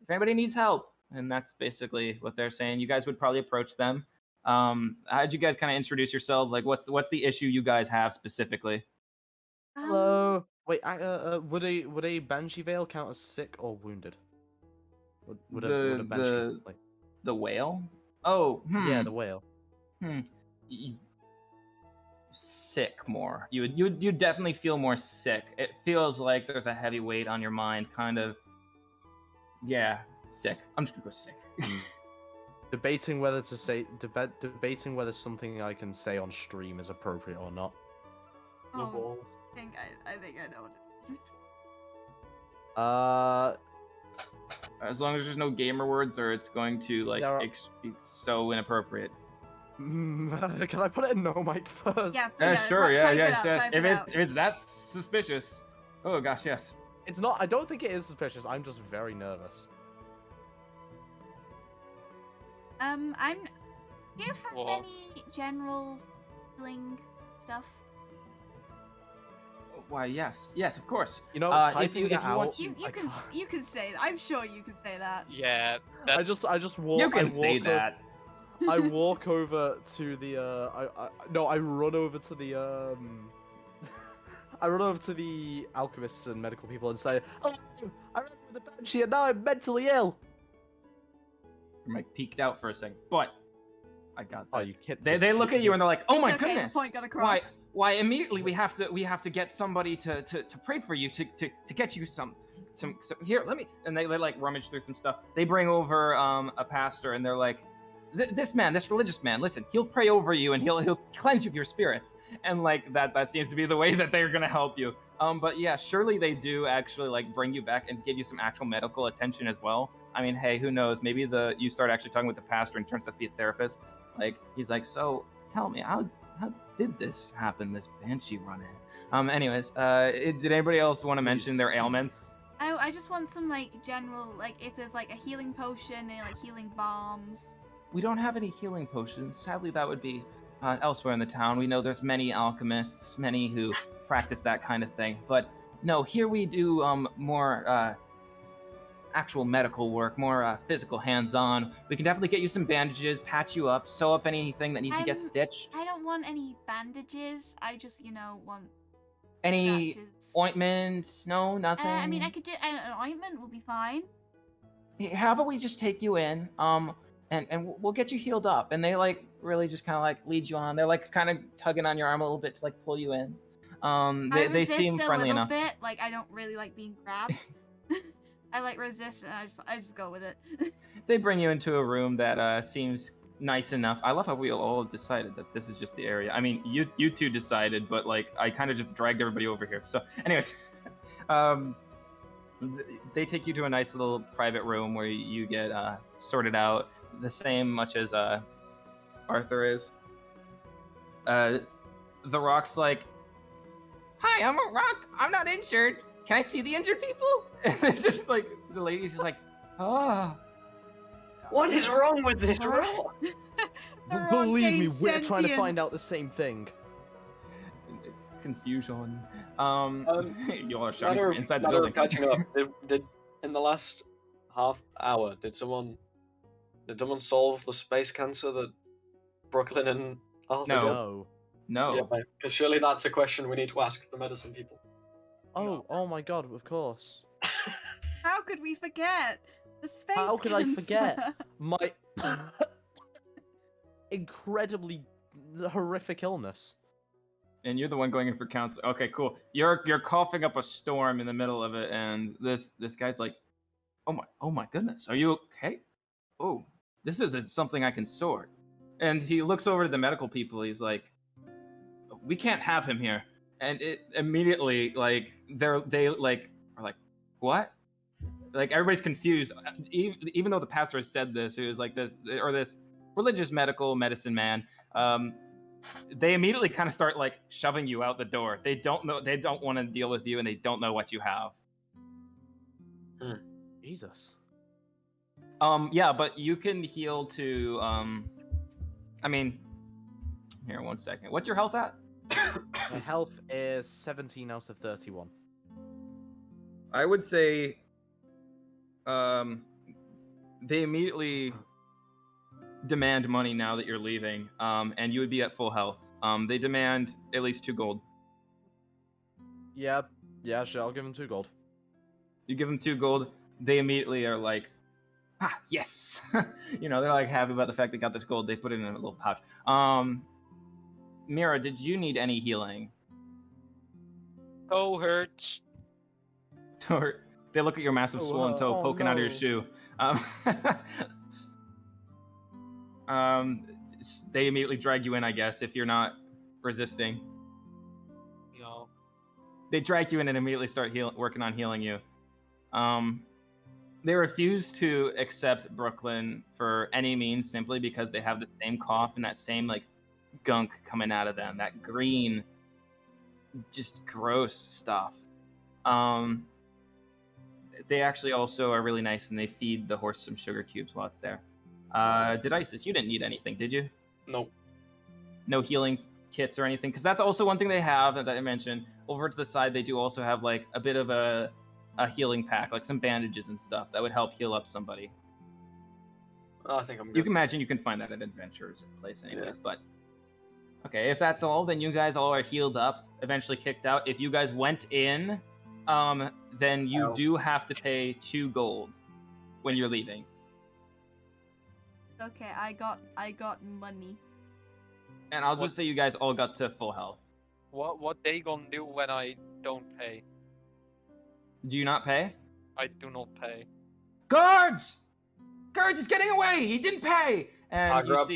If anybody needs help." And that's basically what they're saying. You guys would probably approach them. How'd you guys kind of introduce yourselves? Like, what's the issue you guys have specifically? Hello. Wait, would a Banshee veil count as sick or wounded? Would a Banshee like The whale? Oh, yeah, the whale. Y- Sick more. You'd definitely feel more sick. It feels like there's a heavy weight on your mind, kind of. Yeah, sick. I'm just gonna go sick. Debating whether to say debating whether something I can say on stream is appropriate or not. Oh, I think I know what it is. As long as there's no gamer words, or it's going to like There are- be so inappropriate. Can I put it in no mic first? Yeah, Yeah, sure. Yeah, type it yes, out, yes. type If it out. it's that suspicious. Oh gosh, yes. It's not. I don't think it is suspicious. I'm just very nervous. Do you have Whoa. any general healing stuff? Why, yes, of course. You know, If typing you that want out, You I can can't. you can say that. I'm sure you can say that. Yeah, that's I just walk. You can I say walk that. I walk over to the I run over to the I run over to the alchemists and medical people and say, "Oh, I ran with the Banshee and now I'm mentally ill." I'm like peeked out for a second, but I got that. Oh, you can't. They look at you and they're like, "Oh my It's okay, the goodness! point got across." Why immediately we have to get somebody to pray for you to get you some here. Let me." And they like rummage through some stuff. They bring over a pastor and they're like, this religious man, listen, he'll pray over you and he'll cleanse you of your spirits. And like that seems to be the way that they're gonna help you. But yeah, surely they do actually like bring you back and give you some actual medical attention as well. I mean, hey, who knows? Maybe you start actually talking with the pastor and turns out to be a therapist. Like he's like, "So tell me, how did this happen? This Banshee run in?" Anyways, did anybody else want to mention their ailments? I just want some like general, like if there's like a healing potion and like healing bombs. We don't have any healing potions. Sadly, that would be elsewhere in the town. We know there's many alchemists, many who practice that kind of thing. But no, here we do more actual medical work, more physical, hands-on. We can definitely get you some bandages, patch you up, sew up anything that needs to get stitched. I don't want any bandages. I just, want Any scratches. ointment? No, nothing. I mean, I could do an ointment. Will be fine. How about we just take you in, and we'll get you healed up. And they like really just kind of like lead you on. They're like kind of tugging on your arm a little bit to like pull you in. I They resist seem a friendly little enough. bit. Like I don't really like being grabbed. I like resist, and I just go with it. They bring you into a room that seems nice enough. I love how we all decided that this is just the area. I mean, you two decided, but like I kind of just dragged everybody over here. So, anyways, they take you to a nice little private room where you get sorted out, the same much as Arthur is. The Rock's like, "Hi, I'm a Rock. I'm not injured. Can I see the injured people?" And it's just like the lady's just like, "Oh." What is wrong with this Alright. rock? The Rock Believe me, gains we're trying to find out the sentience. same thing. It's confusion. You all are shouting Matter from of, inside the matter building. of catching up. Did in the last half hour did someone solve the space cancer that Brooklyyn and Arthur No. got? No. No. Yeah, because surely that's a question we need to ask the medicine people. Oh my god, of course. How could we forget the space How could I cancer? forget my incredibly horrific illness? And you're the one going in for counsel. Okay, cool. You're coughing up a storm in the middle of it, and this guy's like, oh my goodness, are you okay? Oh, this isn't something I can sort. And he looks over to the medical people. He's like, we can't have him here. And it immediately like they are like, what? Like everybody's confused. Even though the pastor has said this, who is like this religious medicine man. They immediately kind of start like shoving you out the door. They don't want to deal with you, and they don't know what you have. Jesus. Yeah, but you can heal to I mean, here, 1 second. What's your health at? My health is 17 out of 31. I would say they immediately demand money now that you're leaving, and you would be at full health. They demand at least 2 gold. Yeah, sure, I'll give him 2 gold. You give them 2 gold, they immediately are like, yes. You know, they're like happy about the fact they got this gold. They put it in a little pouch. Mira, did you need any healing? Toe hurts. They look at your massive swollen toe poking out of your no. shoe. They immediately drag you in, I guess, if you're not resisting. No. They drag you in and immediately start working on healing you. They refuse to accept Brooklyyn for any means simply because they have the same cough and that same like gunk coming out of them, that green, just gross stuff. They actually also are really nice and they feed the horse some sugar cubes while it's there. Didysis, you didn't need anything, did you? Nope. No healing kits or anything, because that's also one thing they have that I mentioned. Over to the side, they do also have like a bit of a healing pack, like some bandages and stuff that would help heal up somebody. I think I'm good. You can imagine you can find that at Adventurers place anyways, but okay, if that's all, then you guys all are healed up, eventually kicked out. If you guys went in, then you do have to pay 2 gold when you're leaving. Okay, I got money. And I'll just say you guys all got to full health. What they gonna do when I don't pay? Do you not pay? I do not pay. Guards! Guards, he's getting away! He didn't pay! And I grab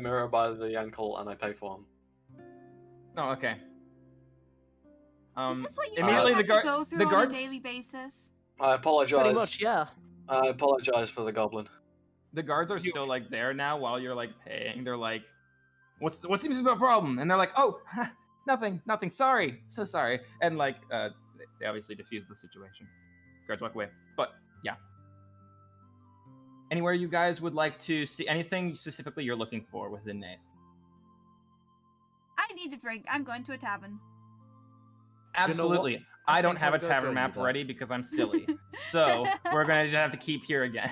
Mira by the ankle and I pay for him. Oh, okay. Is this what you immediately guys have to go through the on guards, a daily basis? I apologize. Pretty much, yeah. I apologize for the goblin. the guards are still like there now while you're like paying. They're like, what seems to be the problem? And they're like, oh, nothing, sorry, so sorry. And like, they obviously diffuse the situation. Guards walk away. But yeah. Anywhere you guys would like to see anything specifically you're looking for within Nath? I need a drink. I'm going to a tavern. Absolutely. I don't think have a I'll go tavern join map you then. ready because I'm silly. So we're gonna just have to keep here again.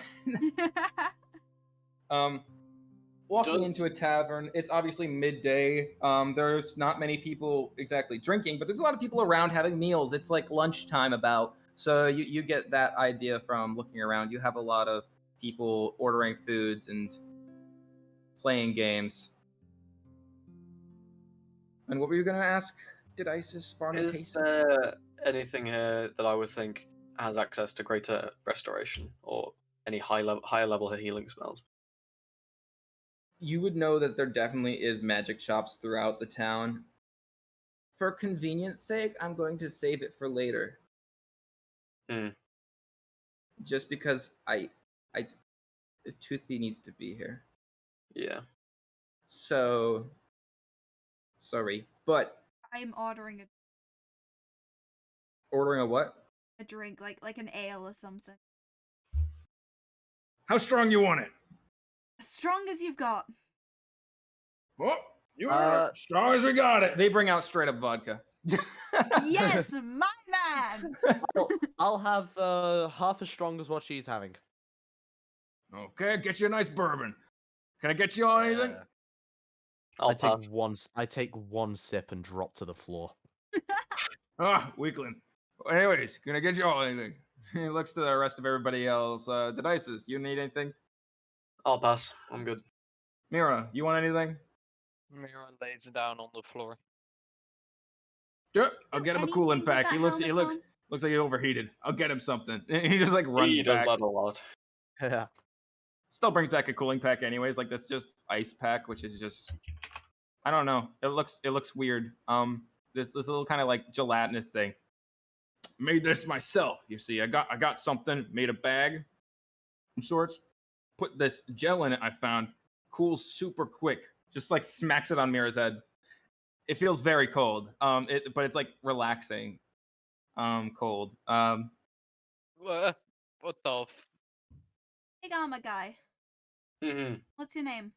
Walking into a tavern, it's obviously midday. There's not many people exactly drinking, but there's a lot of people around having meals. It's like lunchtime about. So you get that idea from looking around. You have a lot of people ordering foods and playing games. And what were you going to ask? Didysis, Sparnuotasis? Is there anything here that I would think has access to greater restoration or any higher level healing spells? You would know that there definitely is magic shops throughout the town. For convenience sake, I'm going to save it for later. Just because Toothy needs to be here. Yeah. So, sorry, but I'm ordering ordering a what? a drink, like an ale or something. How strong you want it? As strong as you've got. Oh, You are as strong as we got it. They bring out straight up vodka. Yes, my man. I'll have half as strong as what she's having. Okay, get you a nice bourbon. Can I get you on anything? I'll pass. I take one sip and drop to the floor. Weakling. Anyways, can I get you all anything? He looks to the rest of everybody else. Didysis, you need anything? I'll pass. I'm good. Mira, you want anything? Mira lays down on the floor. Sure, I'll get him a cooling Anything with pack. that He looks helmet on? like he's overheated. I'll get him something. And he just like runs He does back. that a lot. Yeah. Still brings back a cooling pack anyways, like this just ice pack, which is just I don't know. It looks weird. This little kind of like gelatinous thing. Made this myself. You see, I got something, made a bag of sorts. Put this gel in it I found. Cools super quick. Just like smacks it on Mira's head. It feels very cold. But it's like relaxing. Cold. What the Big armor guy. Mm-hmm. What's your name?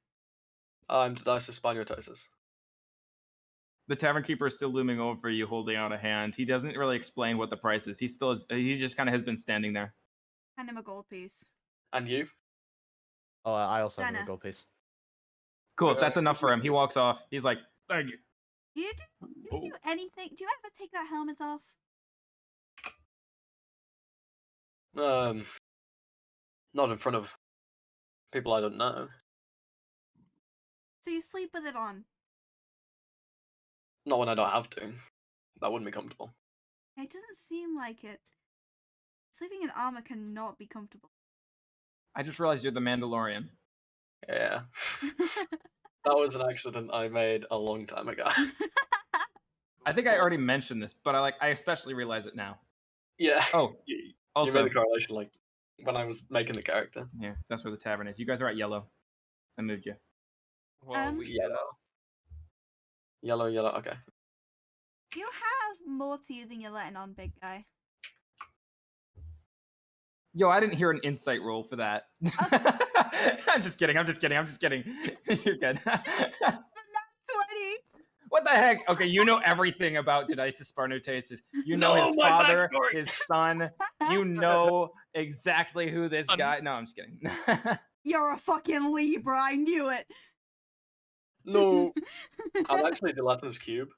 I'm Didysis Sparnuotasis. The tavern keeper is still looming over you, holding out a hand. He doesn't really explain what the price is. He just kind of has been standing there. Hand him a gold piece. And you? Oh, I also have a Dana. gold piece. Cool, that's enough for him. He walks off. He's like, thank you. Do you do anything? Do you ever take that helmet off? Not in front of people I don't know. So you sleep with it on? Not when I don't have to. That wouldn't be comfortable. It doesn't seem like it. Sleeping in armor cannot be comfortable. I just realized you're the Mandalorian. Yeah. That was an accident I made a long time ago. I think I already mentioned this, but I especially realize it now. Yeah. Oh, You also, made the correlation like when I was making the character. yeah, that's where the tavern is. You guys are at yellow. I moved you. Well, Um, Yellow, okay. You have more to you than you're letting on, big guy. Yo, I didn't hear an insight roll for that. I'm just kidding. You're good. It's a nat 20. What the heck? Okay, you know everything about Didysis Sparnuotasis. You know No, his my father, backstory! his son. You know exactly who this guy. No, I'm just kidding. You're a fucking Libra. I knew it. No. I'm actually Dilatinum's cube.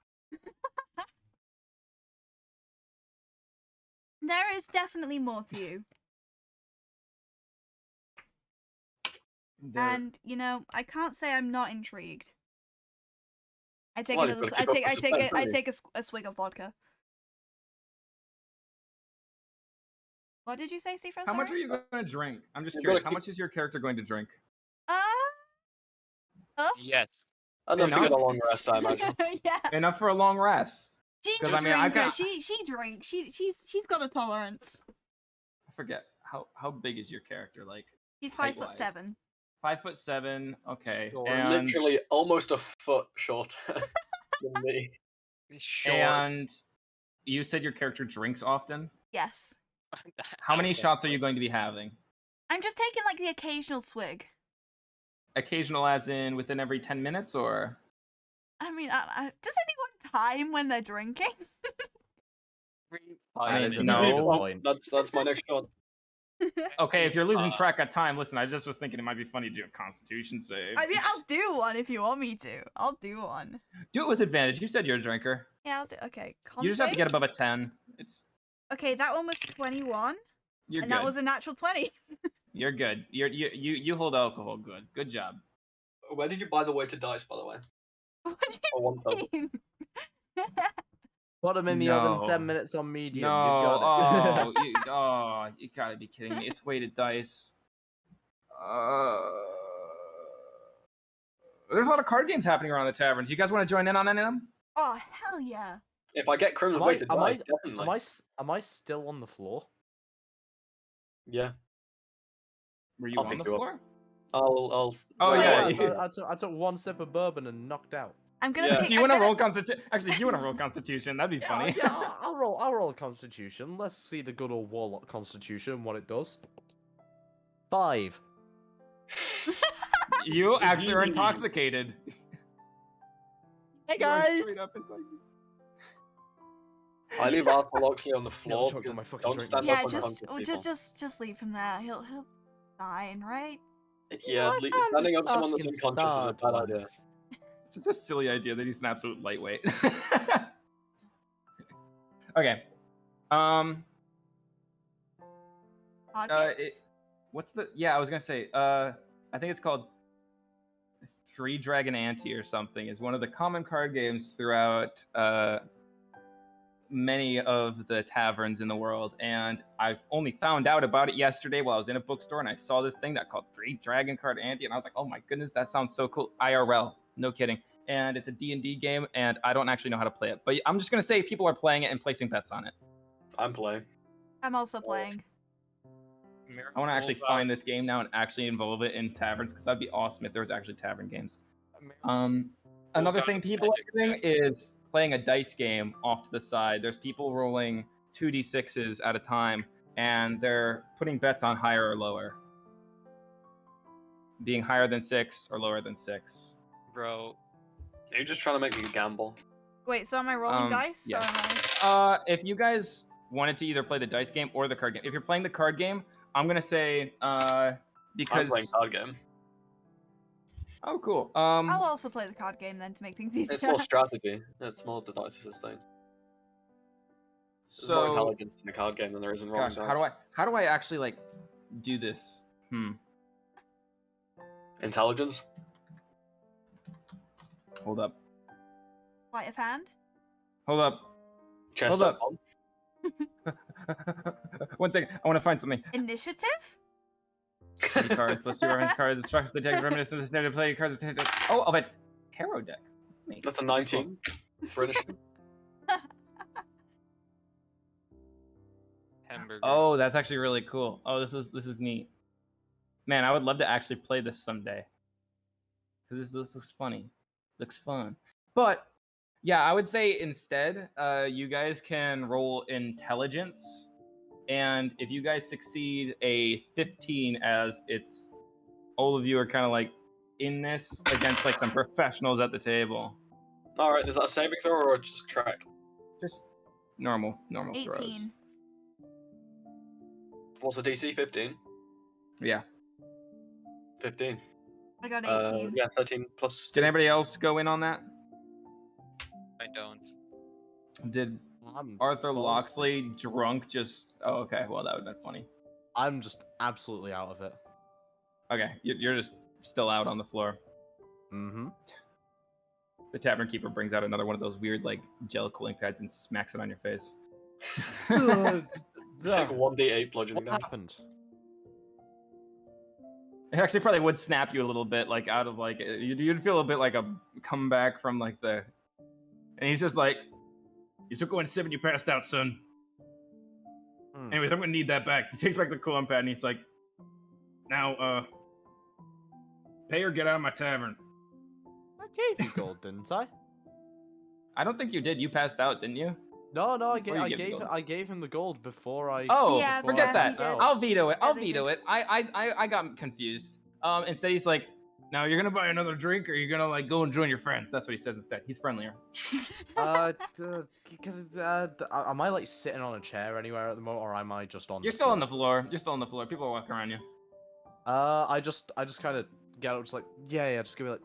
There is definitely more to you. And you know, I can't say I'm not intrigued. I take Well, another. you've gotta keep up the suspense, I haven't you? take a swig of vodka. What did you say, Seefro? How much are you going to drink? I'm just You've curious. gotta How much is your character going to drink? yes. Enough to Enough? get a long rest, I imagine. Yeah. Enough for a long rest. She's 'Cause, a I mean, I've drinker. got- She drinks. She's got a tolerance. I forget how big is your character? Like She's 5'7". Height-wise. 5'7". Okay, Sure. and Literally almost a foot shorter than me. Sure. and you said your character drinks often. Yes. How many shots are you going to be having? I'm just taking like the occasional swig. Occasional, as in within every 10 minutes, or I mean, does anyone time when they're drinking? I That is mean, a very no. good Well, point. that's my next shot. okay, if you're losing track of time, listen. I just was thinking it might be funny to do a Constitution save. I mean, I'll do one if you want me to. I'll do one. Do it with advantage. You said you're a drinker. Yeah, I'll do. Okay. You just have to Con get above a 10. It's Okay, that one was 21, you're and good. that was a natural 20. You're good. You hold alcohol good. Good job. Where did you buy the weighted dice, by the way? What do For one thumb. you mean? Put them in the oven No. 10 minutes on medium. No, You got it. you gotta be kidding me. It's weighted dice. There's a lot of card games happening around the taverns. You guys want to join in on any of them? Oh, hell yeah. If I get Crim's Am I- weighted am I- dice, definitely. Am I still on the floor? Yeah. Were you I'll on pick the you up. floor? I'll. Oh, wait, yeah, wait, you- I took one sip of bourbon and knocked out. I'm gonna Yeah. pick. Do you I'm want to gonna- roll Constitution? Actually, do you want to roll Constitution? That'd be funny. Yeah, I'll roll a Constitution. Let's see the good old Warlock Constitution, what it does. 5. You actually are intoxicated. Hey You are guys! straight up entitled. I leave Arthur Loxley on the floor choked on my because fucking don't drink. stand Yeah, up in front just of people. just leave him there. He'll fine, right? Yeah, My standing hand up someone that's fucking unconscious is a starved bad idea. once. It's just a silly idea that he's an absolute lightweight. Okay. Card games? What's the? Yeah, I was gonna say. I think it's called Three Dragon Ante or something. Is one of the common card games throughout many of the taverns in the world, and I only found out about it yesterday while I was in a bookstore, and I saw this thing that called Three Dragon Card Ante, and I was like, oh my goodness, that sounds so cool. IRL, no kidding. And it's a D&D game, and I don't actually know how to play it, but I'm just gonna say people are playing it and placing bets on it. I'm playing. I'm also playing. I want to actually find this game now and actually involve it in taverns, because that'd be awesome if there was actually tavern games. Another thing people are doing is playing a dice game off to the side. There's people rolling 2d6s at a time, and they're putting bets on higher or lower. Being higher than 6 or lower than 6. Bro. Are you just trying to make me gamble? Wait, so am I rolling dice? yeah. Or am I... If you guys wanted to either play the dice game or the card game. If you're playing the card game, I'm gonna say because I'm playing card game. Oh, cool. I'll also play the card game then to make things easier. It's more strategy. It's more Didysis thing. There's more so intelligence in a card game than there is in rolling gosh, dice. how do I actually like do this? Intelligence? Hold up. Sleight of hand? Hold up. Chest Hold up. up. 1 second. I want to find something. Initiative? Any cards plus 2 orange cards. Instructions the deck reminiscent of the standard play cards. Oh, of a tarot deck. Me. That's a 19 for initiative. Hamburger. Oh, that's actually really cool. Oh, this is neat. Man, I would love to actually play this someday. Because this looks funny. Looks fun. But yeah, I would say instead, you guys can roll intelligence. And if you guys succeed a 15, as it's all of you are kind of like in this against like some professionals at the table. Alright, is that a saving throw or just track? Just normal 18. throws. What's the DC? 15? Yeah. 15. I got 18. Yeah, 13 plus. Did anybody else go in on that? I don't. Did I'm Arthur full- Loxley drunk just... Oh, okay. Well, that would have been funny. I'm just absolutely out of it. Okay, you're just still out on the floor. Mm-hmm. The tavern keeper brings out another one of those weird, like, gel cooling pads and smacks it on your face. Take 1d8 bludgeoning What damage. happened? It actually probably would snap you a little bit, like, out of, like... You'd feel a bit like a comeback from, like, the... And he's just like, you took 1 sip and you passed out, son. Anyways, I'm gonna need that back. He takes back the cooling pad and he's like, now, pay or get out of my tavern. I gave you gold, didn't I? I don't think you did. You passed out, didn't you? No, Before you give the gold. I gave him the gold before I. Oh, Yeah, before forget I that. passed out. I'll veto it. Yeah, I'll they veto did. it. I got confused. Instead, he's like, now you're gonna buy another drink, or you're gonna like go and join your friends. That's what he says instead. He's friendlier. Am I like sitting on a chair anywhere at the moment, or am I just on? You're still on the floor. You're still on the floor. People are walking around you. I just kind of get up, just like, yeah, just give me like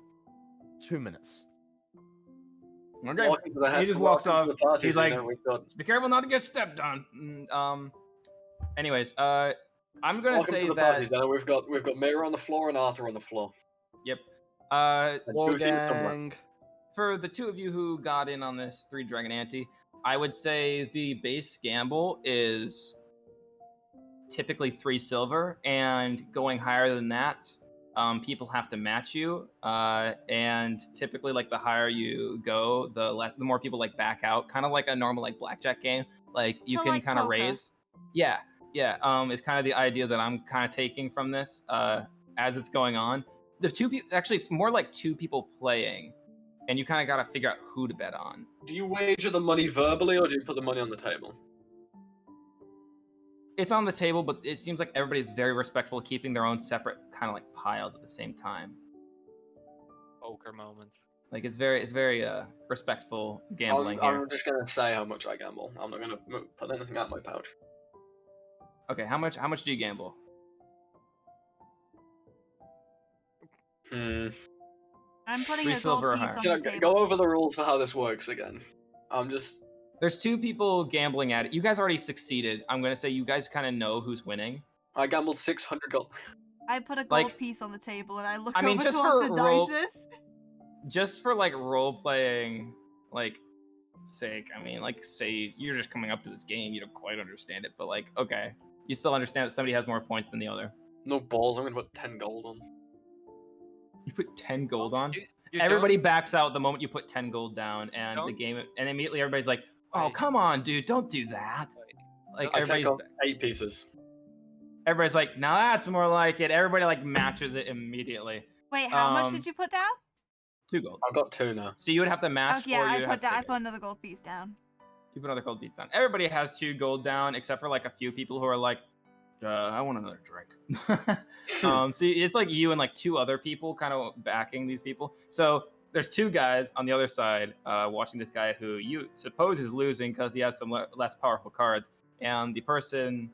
2 minutes. Okay. Welcome to the He just walks welcome to off. the party, He's so you like, know we've got- be careful not to get stepped on. Anyways, I'm gonna welcome say to the that. party, Zeno. We've got Mira on the floor and Arthur on the floor. Yep. And Toothy somewhere. Gang. For the two of you who got in on this 3 Dragon Ante, I would say the base gamble is typically 3 silver, and going higher than that, people have to match you. And typically, like the higher you go, the more people like back out, kind of like a normal like blackjack game. Like you So can like kind of poker. raise. Yeah. It's kind of the idea that I'm kind of taking from this as it's going on. The two people, actually, it's more like 2 people playing. And you kind of got to figure out who to bet on. Do you wager the money verbally, or do you put the money on the table? It's on the table, but it seems like everybody's very respectful of keeping their own separate kind of like piles at the same time. Poker moment. Like it's very respectful gambling here. I'm just gonna say how much I gamble. I'm not gonna put anything out of my pouch. Okay, how much do you gamble? I'm putting 3 a gold silver or piece higher. on Should the I table. go over the rules for how this works again? I'm just. There's 2 people gambling at it. You guys already succeeded. I'm gonna say you guys kind of know who's winning. I gambled 600 gold. I put a gold Like- piece on the table and I look I mean, over just towards for the roll- dices. Just for like role playing, like sake. I mean, like say you're just coming up to this game, you don't quite understand it, but like okay, you still understand that somebody has more points than the other. No balls. I'm gonna put 10 gold on. You put 10 gold on. You Everybody backs out the moment you put 10 gold down, and the Don't- game, and immediately everybody's like, "Oh, Wait. come on, dude, don't do that." Like I take everybody's, off 8 pieces. everybody's like, "Now that's more like it." Everybody like matches it immediately. Wait, how much Um, did you put down? 2 gold. I've got 2 now. So you would have to match. Oh yeah, or I you'd have put to that. I take put it. another gold piece down. You put another gold beats down. Everybody has 2 gold down, except for like a few people who are like, I want another drink. See, it's like you and like 2 other people kind of backing these people. So there's 2 guys on the other side watching this guy who you suppose is losing because he has some less powerful cards. And the person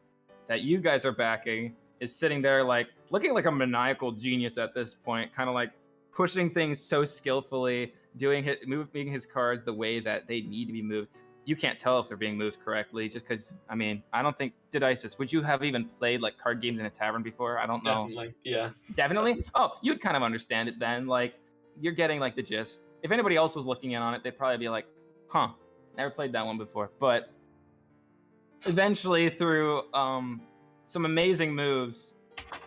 that you guys are backing is sitting there like looking like a maniacal genius at this point, kind of like pushing things so skillfully, moving his cards the way that they need to be moved. You can't tell if they're being moved correctly just because, I mean, I don't think, Didysis, would you have even played like card games in a tavern before? I don't know. Definitely. Yeah. Definitely? Oh, you'd kind of understand it then. Like, you're getting like the gist. If anybody else was looking in on it, they'd probably be like, huh, never played that one before. But eventually, through some amazing moves,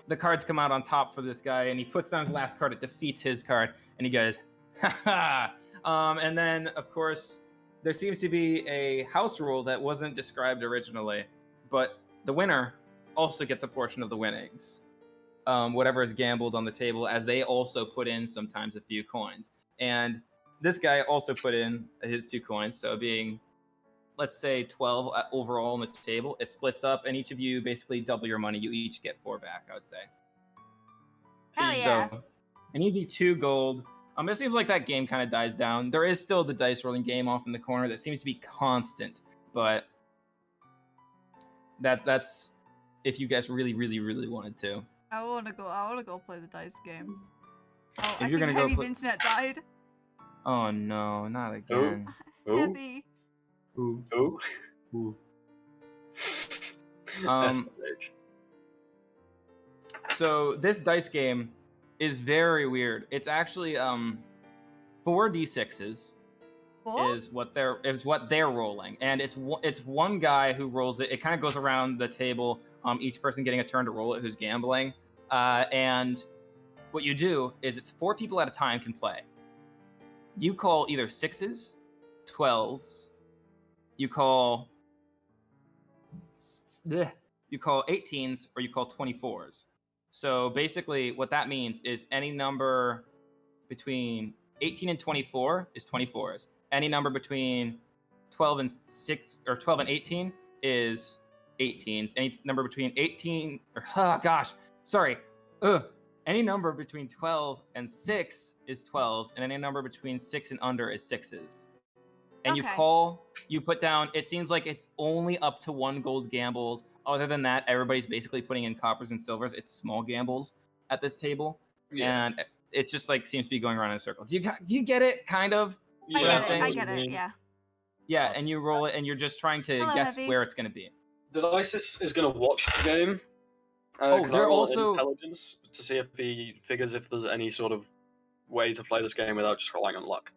the cards come out on top for this guy, and he puts down his last card. It defeats his card, and he goes, ha ha. And then, of course, there seems to be a house rule that wasn't described originally, but the winner also gets a portion of the winnings. Whatever is gambled on the table, as they also put in sometimes a few coins. And this guy also put in his 2 coins, so being, let's say, 12 overall on the table, it splits up, and each of you basically double your money. You each get 4 back, I would say. Hell yeah. So, an easy 2 gold. It seems like that game kind of dies down. There is still the dice rolling game off in the corner that seems to be constant, but that's if you guys really, really, really wanted to. I wanna go play the dice game. Oh, If I you're think gonna go Heavy's play- internet died. Oh no, not again. Ooh. Heavy. Ooh. Ooh. Ooh. That's the bitch. So this dice game is very weird. It's actually 4d6s Four? is what they're rolling, and it's one guy who rolls it. It kind of goes around the table, each person getting a turn to roll it who's gambling, and what you do is it's 4 people at a time can play. You call either 6s, 12s, you call 18s, or you call 24s. So basically what that means is any number between 18 and 24 is 24s. Any number between 12 and 6 or 12 and 18 is 18s. Any number between 18 or any number between 12 and 6 is 12s, and any number between 6 and under is 6s. And Okay. you put down, it seems like it's only up to 1 gold gambles. Other than that, everybody's basically putting in coppers and silvers. It's small gambles at this table. Yeah. And it's just like seems to be going around in a circle. Do you get it, kind of? I what I'm get it. saying? I get it. Yeah. Yeah, and you roll it, and you're just trying to Hello, guess Heavy. where it's going to be. Didysis is going to watch the game. Oh, Can I they're roll also- intelligence to see if he figures if there's any sort of way to play this game without just relying on luck.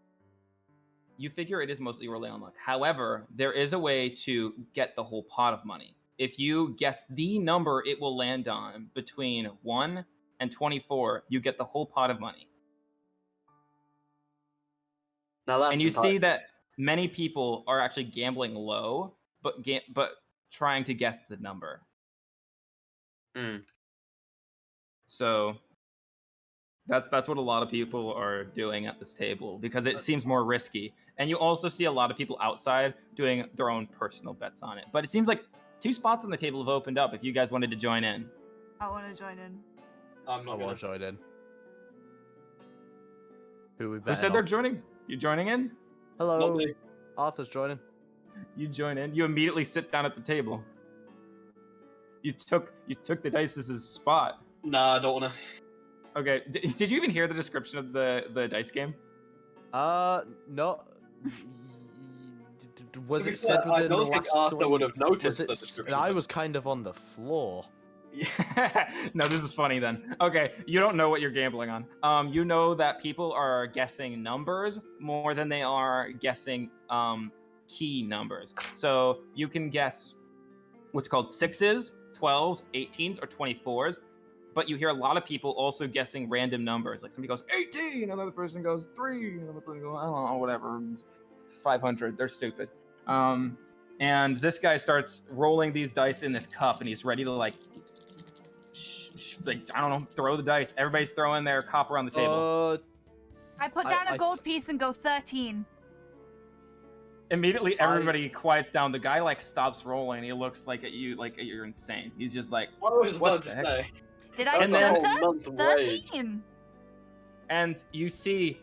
You figure it is mostly rolling on luck. However, there is a way to get the whole pot of money. If you guess the number it will land on between 1 and 24, you get the whole pot of money. Now that's And you see entirely- that many people are actually gambling low, but trying to guess the number. Hmm. So that's what a lot of people are doing at this table because it seems more risky. And you also see a lot of people outside doing their own personal bets on it. But it seems like 2 spots on the table have opened up if you guys wanted to join in. I want to join in. I'm I not want going to join in. Who we Who bet said they're joining? You joining in? Hello. Not me. Arthur's joining. You join in. You immediately sit down at the table. You took Didysis' spot. Nah, I don't wanna. Okay. Did you even hear the description of the dice game? No. Was To be it said fair, I within the don't think last Arthur three? would have noticed Was the it? description. I was kind of on the floor. No, this is funny then. Okay, you don't know what you're gambling on. You know that people are guessing numbers more than they are guessing key numbers. So you can guess what's called 6s, 12s, 18s, or 24s. But you hear a lot of people also guessing random numbers. Like somebody goes 18, another person goes 3, another person goes, I don't know, whatever, 500. They're stupid. And this guy starts rolling these dice in this cup, and he's ready to like I don't know, throw the dice. Everybody's throwing their copper on the table. I put down a gold piece and go 13. Immediately, everybody quiets down. The guy like stops rolling. He looks like at you, like you're insane. He's just like, I was What about to the heck? say. Did I That's a then- whole stutter? month wage. 13. and you see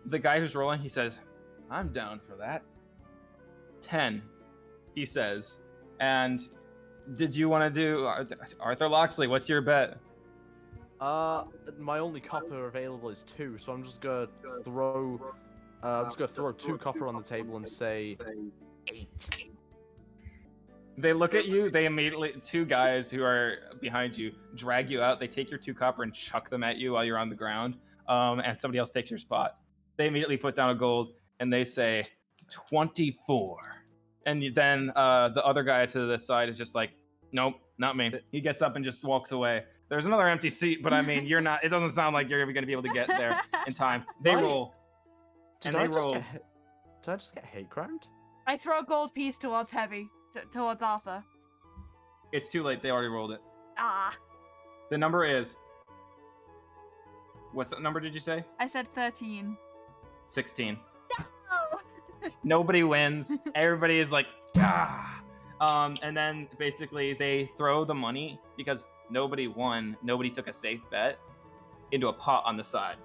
the guy who's rolling. He says, "I'm down for that." 10, he says. And did you want to do Arthur Loxley? What's your bet? My only copper available is 2, so I'm just gonna throw. I'm just gonna throw 2 copper on the table and say 8. They look at you. They immediately, 2 guys who are behind you drag you out. They take your 2 copper and chuck them at you while you're on the ground. And somebody else takes your spot. They immediately put down a gold and they say 24. And then the other guy to the side is just like, nope, not me. He gets up and just walks away. There's another empty seat, but I mean, you're not. It doesn't sound like you're going to be able to get there in time. They Right. roll. Did And I they just roll. get? Did I just get hate crimed? I throw a gold piece towards Heavy, towards Arthur. It's too late. They already rolled it. Ah, The number is. What's that number? Did you say? I said 13. 16. Oh. Nobody wins. Everybody is like, ah. And then basically they throw the money because nobody won. Nobody took a safe bet into a pot on the side.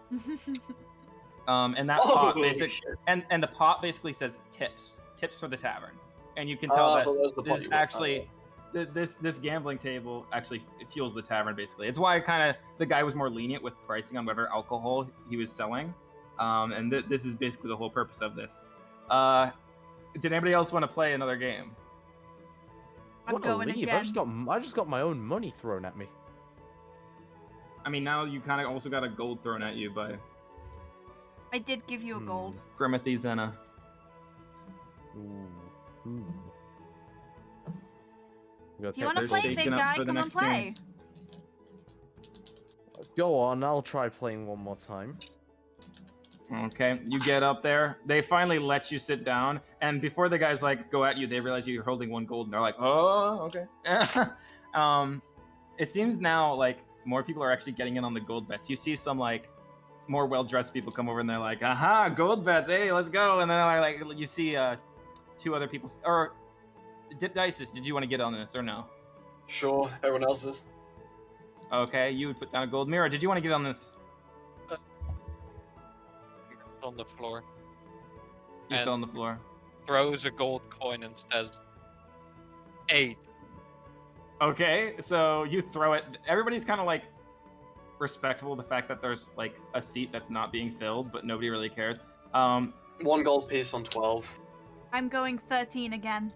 And that pot Holy basically, shit. and the pot basically says tips for the tavern. And you can tell that so there's the this pot is you want. actually this gambling table actually fuels the tavern basically. It's why kind of the guy was more lenient with pricing on whatever alcohol he was selling. And this is basically the whole purpose of this. Did anybody else want to play another game? I'm What a going leave. again. I just got my own money thrown at me. I mean, now you kind of also got a gold thrown at you by I did give you a gold. Grimothy Zena. Ooh. If you want to they're play, shaking big up guy, for the come on next play. game. Go on, I'll try playing one more time. Okay, you get up there. They finally let you sit down, and before the guys like go at you, they realize you're holding 1 gold, and they're like, "Oh, okay." It seems now like more people are actually getting in on the gold bets. You see some like more well-dressed people come over, and they're like, "Aha, gold bets! Hey, let's go!" And then like you see 2 other people. Or Didysis, did you want to get on this or no? Sure, everyone else is. Okay, you would put down a gold. Mira, did you want to get on this? On the floor. You're still on And- the floor. Throws a gold coin and says 8. Okay, so you throw it. Everybody's kind of like respectful of the fact that there's like a seat that's not being filled, but nobody really cares. 1 gold piece on 12. I'm going 13 again.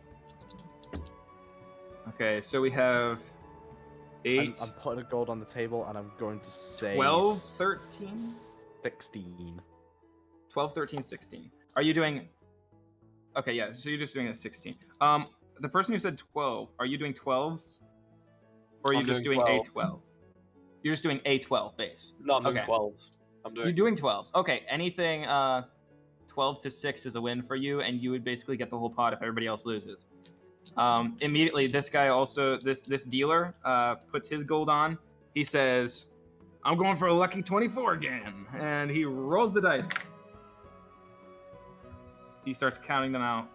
Okay, so we have 8, I'm putting a gold on the table and I'm going to say 12, 13? 16. 12, 13, 16. Are you doing? Okay, yeah. So you're just doing a 16. The person who said 12, are you doing 12s, or are you I'm just doing doing a 12? You're just doing a 12 base. No, I'm doing Okay. 12s. I'm doing. You're doing 12s. Okay, anything 12 to 6 is a win for you, and you would basically get the whole pot if everybody else loses. Immediately, this guy also, this dealer, puts his gold on. He says, "I'm going for a lucky 24 again," and he rolls the dice. He starts counting them out,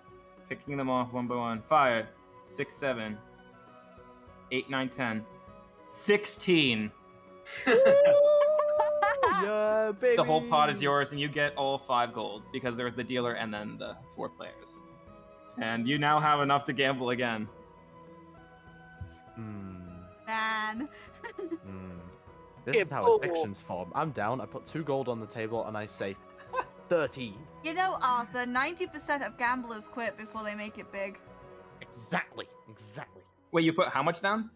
picking them off one by one. 5, 6, 7, 8, 9, 10, 16. Yeah, baby. The whole pot is yours, and you get all 5 gold because there's the dealer and then the 4 players. And you now have enough to gamble again. Man. This is how addictions form. I'm down. I put 2 gold on the table, and I say 13. You know, Arthur, 90% of gamblers quit before they make it big. Exactly. Wait, you put how much down?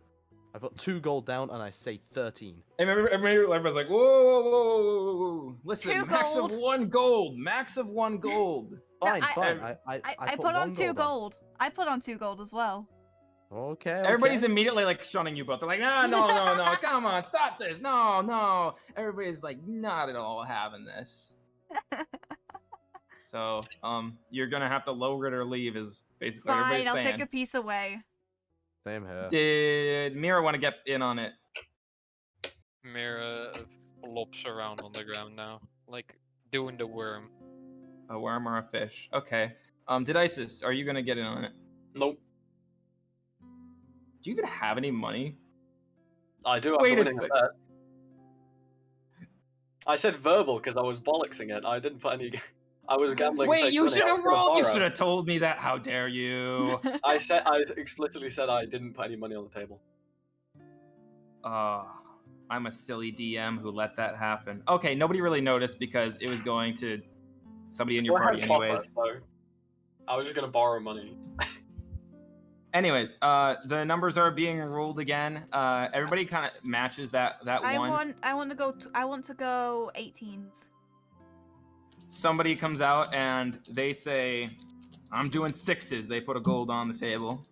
I put 2 gold down, and I say 13. And everybody's like, whoa. Listen, 2 max gold. of 1 gold. Max of 1 gold. Fine. I put on 2 gold. I put on 2 gold as well. Okay. Everybody's immediately like shunning you both. They're like, no, come on, stop this. No. Everybody's like, not at all having this. So, you're gonna have to lower it or leave is basically what Fine, everybody's I'll saying. take a piece away. Same here. Did Mira want to get in on it? Mira flops around on the ground now, like doing the worm. A worm or a fish? Okay. Didysis, are you gonna get in on it? Nope. Do you even have any money? I do Wait after a winning sec. that. I said verbal because I was bollocksing it. I didn't put any. I was gambling. Wait, fake you money. should I have was gonna rolled. You borrow. should have told me that. How dare you? I explicitly said I didn't put any money on the table. I'm a silly DM who let that happen. Okay, nobody really noticed because it was going to somebody in your Well, I party had copper, anyways. so I was just gonna borrow money. Anyways, the numbers are being rolled again. Everybody kind of matches that one. I want to go 18s. Somebody comes out and they say, "I'm doing 6s." They put a gold on the table.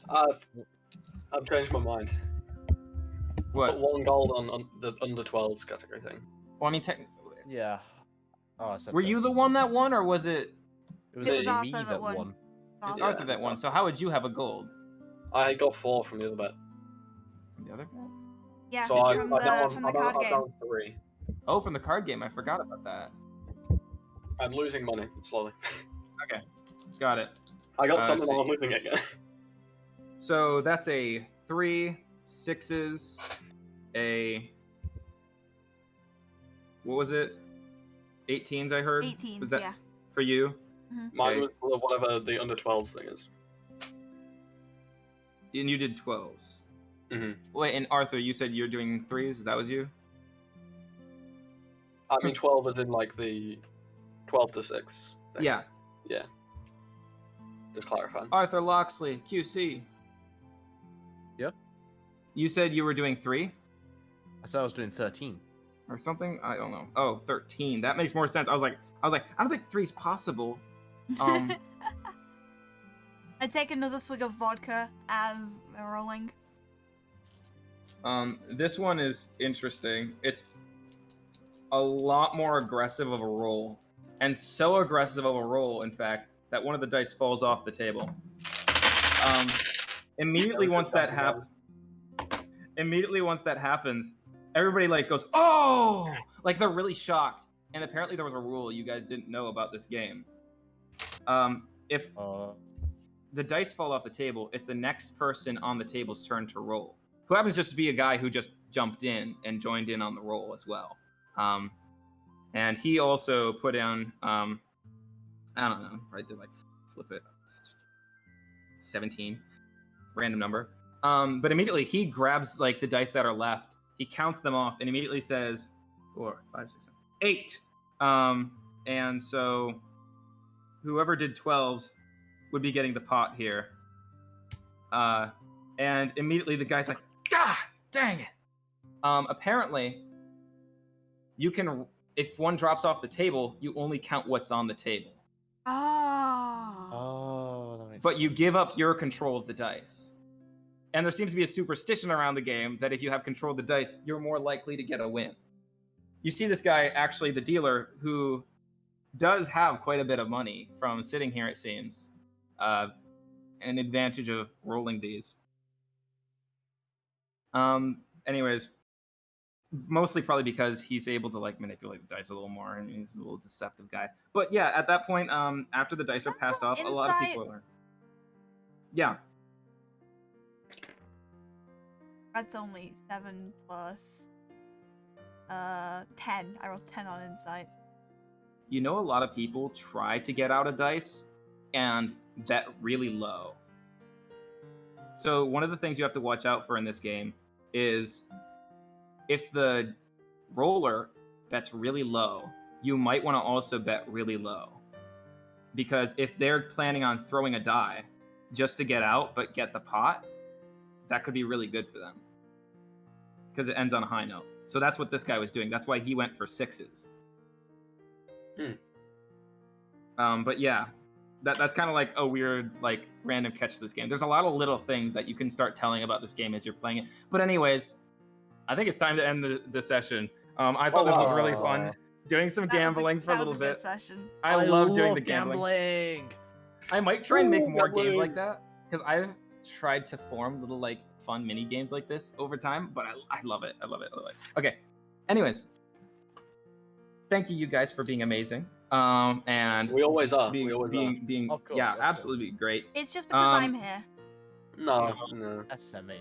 I've changed my mind. What? Put 1 gold on the under 12s category thing. Well, I mean, Yeah. Oh, I said were you the 13. one that won, or was it? It was, It was me Arthur that won. It's Yeah. Arthur that won. So how would you have a gold? I got 4 from the other bet. The other guy? Yeah, So I'm from down, the card game. down 3. Oh, from the card game. I forgot about that. I'm losing money slowly. Got it. I got something see. while I'm losing it again. So that's a 3, 6s, a what was it? 18s. I heard. 18s, Was that yeah. for you? Mine Okay. was whatever the under 12s thing is. And you did 12s. Mhm. Wait, and Arthur, you said you're doing 3s. That was you? I mean 12 is in like the 12 to 6 thing. Yeah. Just clarifying. Arthur Loxley, QC. Yeah? You said you were doing 3 I said I was doing 13. or something? I don't know. Oh, 13. That makes more sense. I was like, I don't think 3's possible. I take another swig of vodka as they're rolling. This one is interesting. It's a lot more aggressive of a roll. And so aggressive of a roll, in fact, that one of the dice falls off the table. Immediately once that happens, everybody like goes, "Oh!" Like they're really shocked. And apparently there was a rule you guys didn't know about this game. If the dice fall off the table, it's the next person on the table's turn to roll. Who happens just to be a guy who just jumped in and joined in on the roll as well. And he also put down, I don't know, right there, like flip it, 17, random number. But immediately he grabs like the dice that are left, he counts them off and immediately says, 4, 5, 6, 7, 8. And so whoever did 12s would be getting the pot here. And immediately the guy's like, "God dang it." Apparently, you can, if one drops off the table, you only count what's on the table. Oh, that makes But you sense. give up your control of the dice. And there seems to be a superstition around the game that if you have control of the dice, you're more likely to get a win. You see this guy, actually the dealer, who does have quite a bit of money from sitting here, it seems. An advantage of rolling these. Anyways, mostly probably because he's able to like manipulate the dice a little more and he's a little deceptive guy. But yeah, at that point, after the dice are passed off, a lot of people are. Yeah. That's only 7 plus. 10. I rolled 10 on insight. You know, a lot of people try to get out of dice and bet really low. So one of the things you have to watch out for in this game is if the roller bets really low, you might want to also bet really low. Because if they're planning on throwing a die just to get out but get the pot, that could be really good for them. Because it ends on a high note. So that's what this guy was doing. That's why he went for 6s. But yeah, that's kind of like a weird, like, random catch to this game. There's a lot of little things that you can start telling about this game as you're playing it. But anyways, I think it's time to end the session. I thought this was really fun. Doing some gambling for a little bit. That was a good session. I love doing the gambling. I might try and make more games like that, because I've tried to form little, like, fun mini games like this over time, but I love it. I love it. Okay. Anyways, thank you guys for being amazing. And We always just are. Being, We always being Of course, yeah, of course. absolutely great. It's just because I'm here. No. SMH.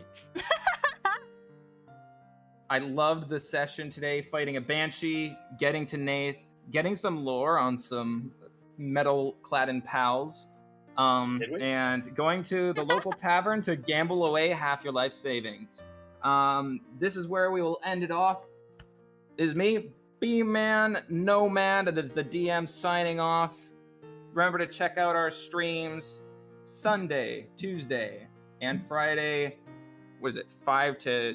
I loved the session today, fighting a Banshee, getting to Nath, getting some lore on some metal-clad pals, Did we? and going to the local tavern to gamble away half your life savings. This is where we will end it off. It is me, BManNomad. That's the DM signing off. Remember to check out our streams Sunday, Tuesday, and Friday. What is it? 8 to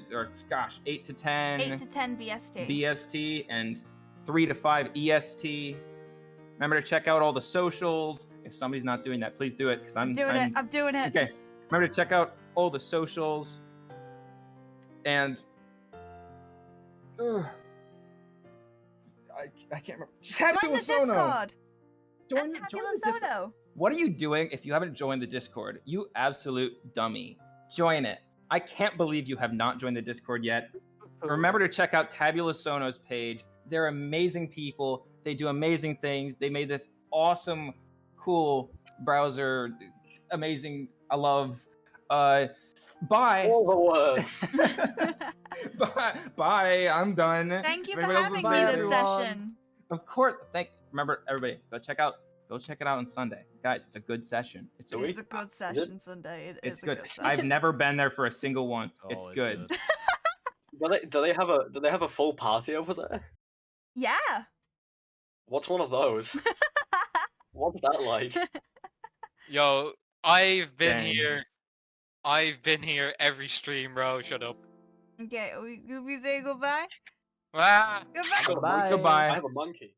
10. 8 to 10 BST. BST and 3 to 5 EST. Remember to check out all the socials. If somebody's not doing that, please do it. Because I'm doing it. Okay. Remember to check out all the socials. And I can't remember. Join the Discord. Join At the Tabula Discord. Sono. What are you doing if you haven't joined the Discord? You absolute dummy. Join it. I can't believe you have not joined the Discord yet. Remember to check out Tabula Sono's page. They're amazing people. They do amazing things. They made this awesome, cool browser. Amazing. I love. Bye. All the words. Bye. I'm done. Thank you for Everybody else having will me say this everyone. session. Of course. Remember, everybody, go check it out on Sunday, guys. It's a good session. It's Do It we? is a good session Sunday. it's is a good. good session. I've never been there for a single one. Oh, It's good. Do they have a full party over there? Yeah. What's one of those? What's that like? Yo, I've been Dang. here. I've been here every stream, bro. Shut up. Okay, we say goodbye. Ah. Goodbye. I got a Bye. monkey. Goodbye. I have a monkey.